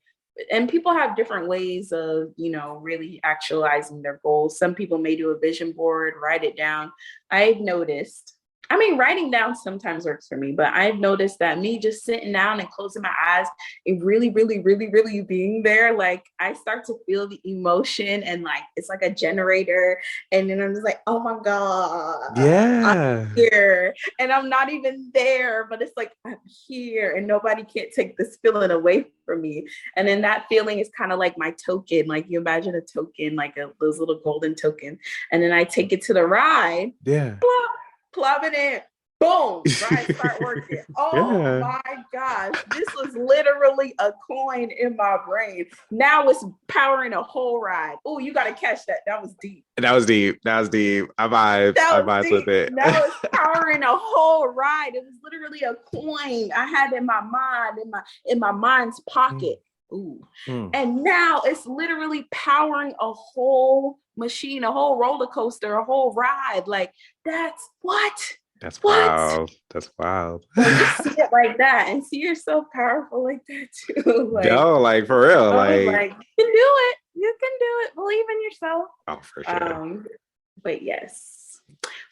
And people have different ways of, really actualizing their goals. Some people may do a vision board, write it down. I've noticed I mean, writing down sometimes works for me, but I've noticed that me just sitting down and closing my eyes and really, really, really, really being there, like I start to feel the emotion and like it's like a generator. And then I'm just like, oh my God, I'm Yeah. here. And I'm not even there, but it's like I'm here and nobody can't take this feeling away from me. And then that feeling is kind of like my token. Like you imagine a token, like those little golden token. And then I take it to the ride, Yeah. plug it in, boom, right, start working. Oh Yeah. my gosh, this was literally a coin in my brain. Now it's powering a whole ride. Oh, you got to catch that. That was deep. That was deep. That was deep. I vibes. I That was vibes with deep. it. Now it's powering a whole ride. It was literally a coin I had in my mind, in my mind's Mm, pocket. Ooh. mm. And now it's literally powering a whole machine, a whole roller coaster, a whole ride. Like that's what? That's What? wild. That's wild. When you see it like that and see yourself powerful like that too, like No, like for real. I was Like, like, you can do it. You can do it. Believe in yourself. oh, for sure. Um, but yes.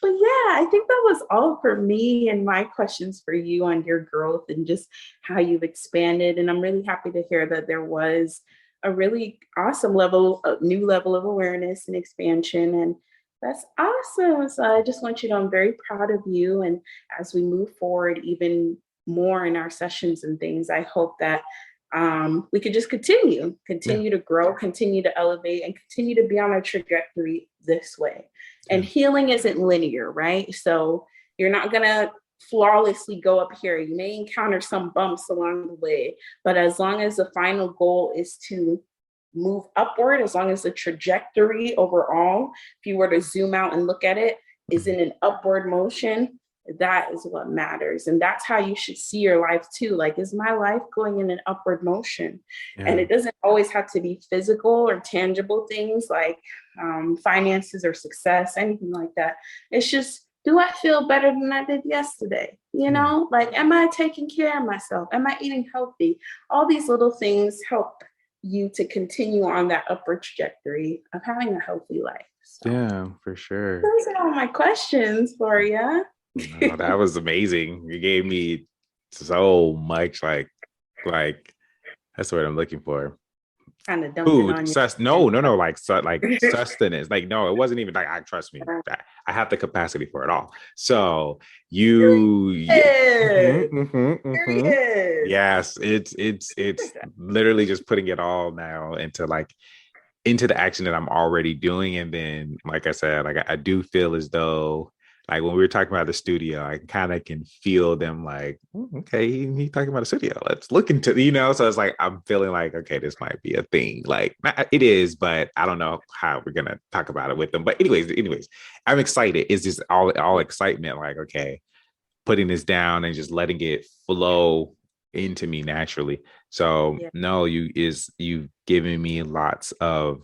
But yeah, I think that was all for me and my questions for you on your growth and just how you've expanded. And I'm really happy to hear that there was a really awesome level, a new level of awareness and expansion. And that's awesome. So I just want you to know I'm very proud of you. And as we move forward, even more in our sessions and things, I hope that we could just Yeah. continue to grow, continue to elevate, and continue to be on a trajectory this way. Yeah. And healing isn't linear, right? So you're not going to flawlessly go up here. You may encounter some bumps along the way, but as long as the final goal is to move upward, as long as the trajectory overall, if you were to zoom out and look at it, is in an upward motion, that is what matters. And that's how you should see your life too. Like, is my life going in an upward motion? And Yeah. it doesn't always have to be physical or tangible things like finances or success, anything like that. It's just, do I feel better than I did yesterday? You Yeah. know, like, am I taking care of myself? Am I eating healthy? All these little things help you to continue on that upward trajectory of having a healthy life. So Yeah, for sure. those are all my questions for you. No, that was amazing. You gave me so much like that's what I'm looking for. Kind of dumped it Food, on you. no, like sustenance. Like, no, it wasn't even like I trust me. I have the capacity for it all. So Period. mhm. Period. Yes, it's literally just putting it all now into the action that I'm already doing. And then, like I said, like I do feel as though, like when we were talking about the studio, I kind of can feel them like, okay, he talking about a studio. Let's look into, so it's like, I'm feeling like, okay, this might be a thing. Like it is, but I don't know how we're going to talk about it with them. But anyways, I'm excited. It's just all excitement. Like, okay, putting this down and just letting it flow into me naturally. So Yeah. no, you've given me lots of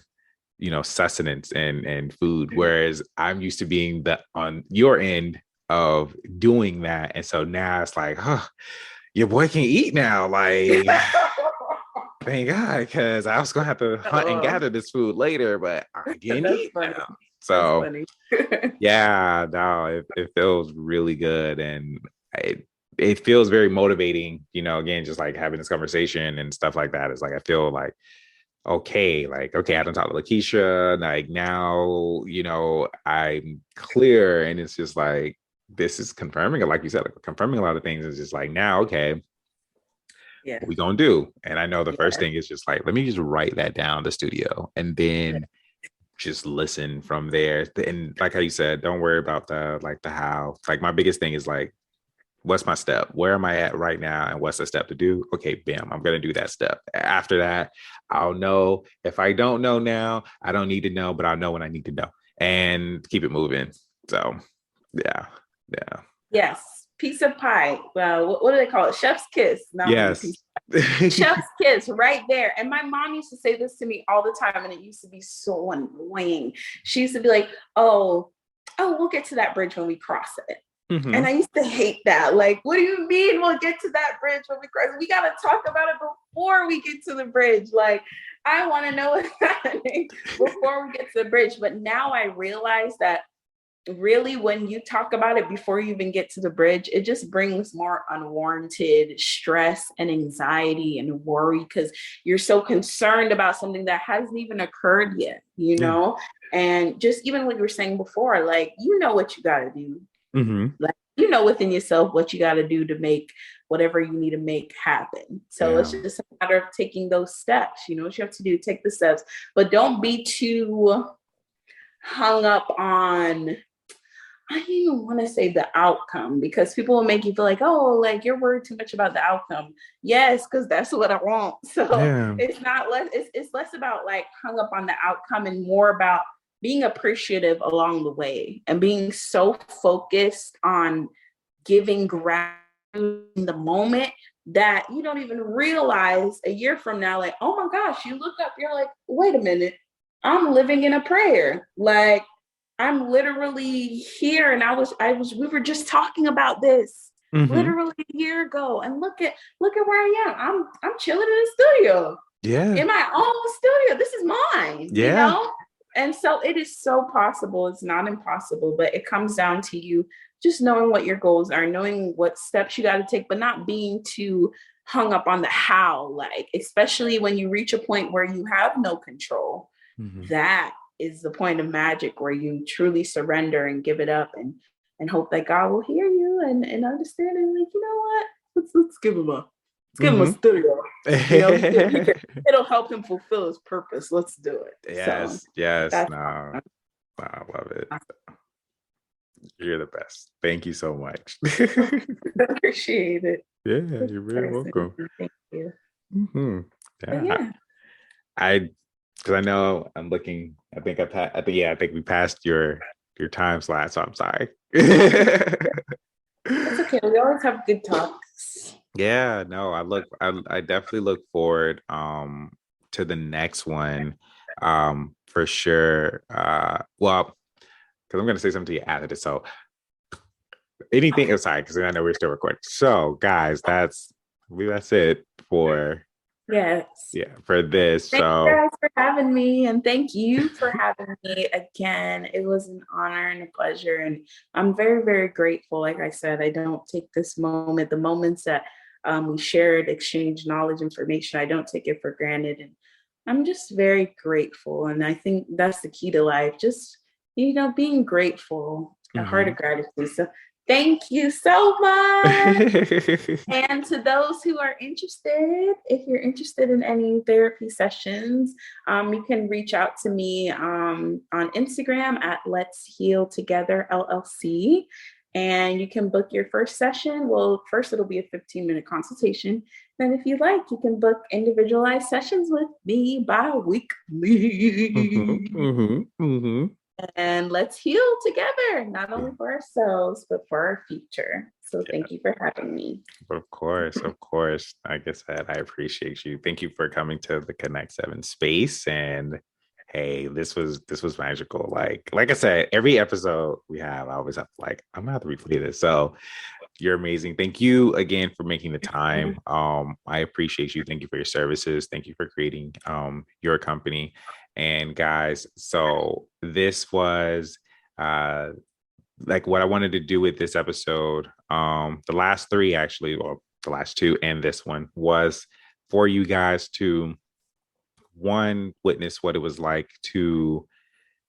sustenance and food, whereas I'm used to being the on your end of doing that. And so now it's like, your boy can eat now. Like, thank God, because I was gonna have to hunt and gather this food later, but I can That's eat funny. now. That's So funny. yeah, no, it feels really good. And it feels very motivating, again, just like having this conversation and stuff like that. It's like I feel like, okay, I don't talk to Lakeisha. Like now, I'm clear. And it's just like, this is confirming, like you said, like confirming a lot of things. It's just like, now, okay, Yeah. what we gonna do? And I know the first Yeah. thing is just like, let me just write that down, the studio, and then just listen from there. And like how you said, don't worry about the how. Like my biggest thing is like, what's my step? Where am I at right now? And what's the step to do? Okay, bam, I'm going to do that step. After that, I'll know. If I don't know now, I don't need to know, but I'll know when I need to know and keep it moving. So yeah. Yes. Piece of pie. Well, what do they call it? Chef's kiss. Not really Yes. piece chef's kiss right there. And my mom used to say this to me all the time, and it used to be so annoying. She used to be like, oh, we'll get to that bridge when we cross it. Mm-hmm. And I used to hate that. Like, what do you mean we'll get to that bridge when we cross? We got to talk about it before we get to the bridge. Like, I want to know what's happening before we get to the bridge. But now I realize that really, when you talk about it before you even get to the bridge, it just brings more unwarranted stress and anxiety and worry because you're so concerned about something that hasn't even occurred yet, you Yeah. know? And just even what you were saying before, like, you know what you got to do. Mm-hmm. Like, you know within yourself what you got to do to make whatever you need to make happen. So it's Yeah. just a matter of taking those steps. You know what you have to do, take the steps, but don't be too hung up on, I don't even want to say the outcome because people will make you feel like, oh, like you're worried too much about the outcome. Yes, because that's what I want. So Yeah. it's not less, it's less about like hung up on the outcome and more about being appreciative along the way and being so focused on giving gratitude in the moment that you don't even realize a year from now, like, oh my gosh, you look up, you're like, wait a minute, I'm living in a prayer. Like, I'm literally here, and we were just talking about this Mm-hmm. literally a year ago, and look at where I am. I'm chilling in the studio, Yeah. in my own studio. This is mine, you Yeah. know? And so it is so possible. It's not impossible, but it comes down to you just knowing what your goals are, knowing what steps you got to take, but not being too hung up on the how, like, especially when you reach a point where you have no control. Mm-hmm. That is the point of magic where you truly surrender and give it up and hope that God will hear you and understand and like, you know what? Let's give him a Mm-hmm. studio. You know, it'll help him fulfill his purpose. Let's do it. So Yes. Yes. that's No. I love it. You're the best. Thank you so much. I appreciate it. Yeah, you're very welcome. Thank you. Mm-hmm. But Yeah. yeah, I because I know I'm looking. I think we passed your time slot, so I'm sorry. it's okay. We always have good talks. Yeah, no, I definitely look forward to the next one for sure. Well, because I'm gonna say something to you after this. So anything aside, because I know we're still recording. So guys, that's it for Yes. for this. Thank you So guys for having me, and thank you for having me again. It was an honor and a pleasure, and I'm very, very grateful. Like I said, I don't take this moment, the moments that we shared, exchange knowledge, information, I don't take it for granted, and I'm just very grateful. And I think that's the key to life, just being grateful, a heart mhm. of gratitude. So thank you so much. And to those who are interested, if you're interested in any therapy sessions, you can reach out to me on Instagram at Let's Heal Together LLC. And you can book your first session. Well, first it'll be a 15-minute consultation. Then if you like, you can book individualized sessions with me Mhm, bi-weekly. mhm, mhm. And let's heal together, not only for ourselves, but for our future. So Yeah, thank you for having me. of course, of course. Like I said, I appreciate you. Thank you for coming to the Konnekt7 space. And hey, this was magical. Like I said, every episode we have, I always have like, I'm gonna have to replay this. So you're amazing. Thank you again for making the time. I appreciate you. Thank you for your services. Thank you for creating your company. And guys, so this was uh like what I wanted to do with this episode. The last three actually, or the last two and this one was for you guys to one witness what it was like to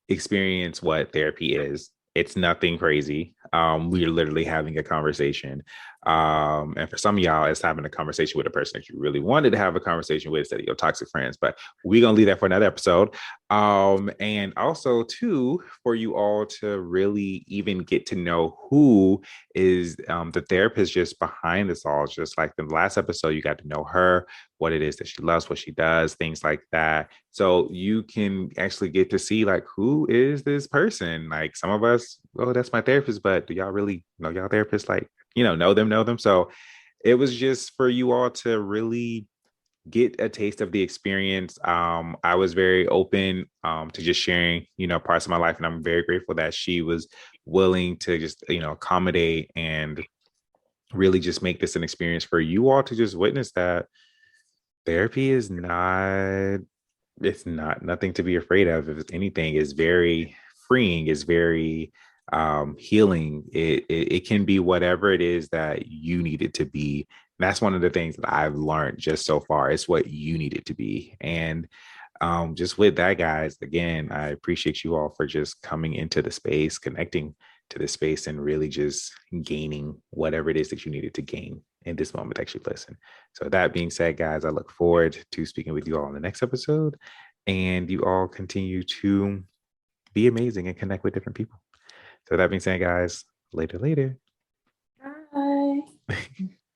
experience what therapy is. It's nothing crazy. We're literally having a conversation. And for some of y'all, it's having a conversation with a person that you really wanted to have a conversation with instead of your toxic friends. But we're gonna leave that for another episode. And also too, for you all to really even get to know who is the therapist just behind this all. Just like the last episode, you got to know her, what it is that she loves, what she does, things like that. So you can actually get to see like who is this person. Like some of us, oh, that's my therapist, but do y'all really know y'all therapists? Like, know them. So it was just for you all to really get a taste of the experience. I was very open to just sharing, parts of my life, and I'm very grateful that she was willing to just, accommodate and really just make this an experience for you all to just witness that therapy is not it's not nothing to be afraid of. If anything, is very freeing, is very healing, it can be whatever it is that you need it to be. And that's one of the things that I've learned just so far. It's what you need it to be. And just with that, guys, again, I appreciate you all for just coming into the space, connecting to the space, and really just gaining whatever it is that you needed to gain in this moment to actually listen. So that being said, guys, I look forward to speaking with you all in the next episode, and you all continue to be amazing and connect with different people. So that being said, guys, later, later.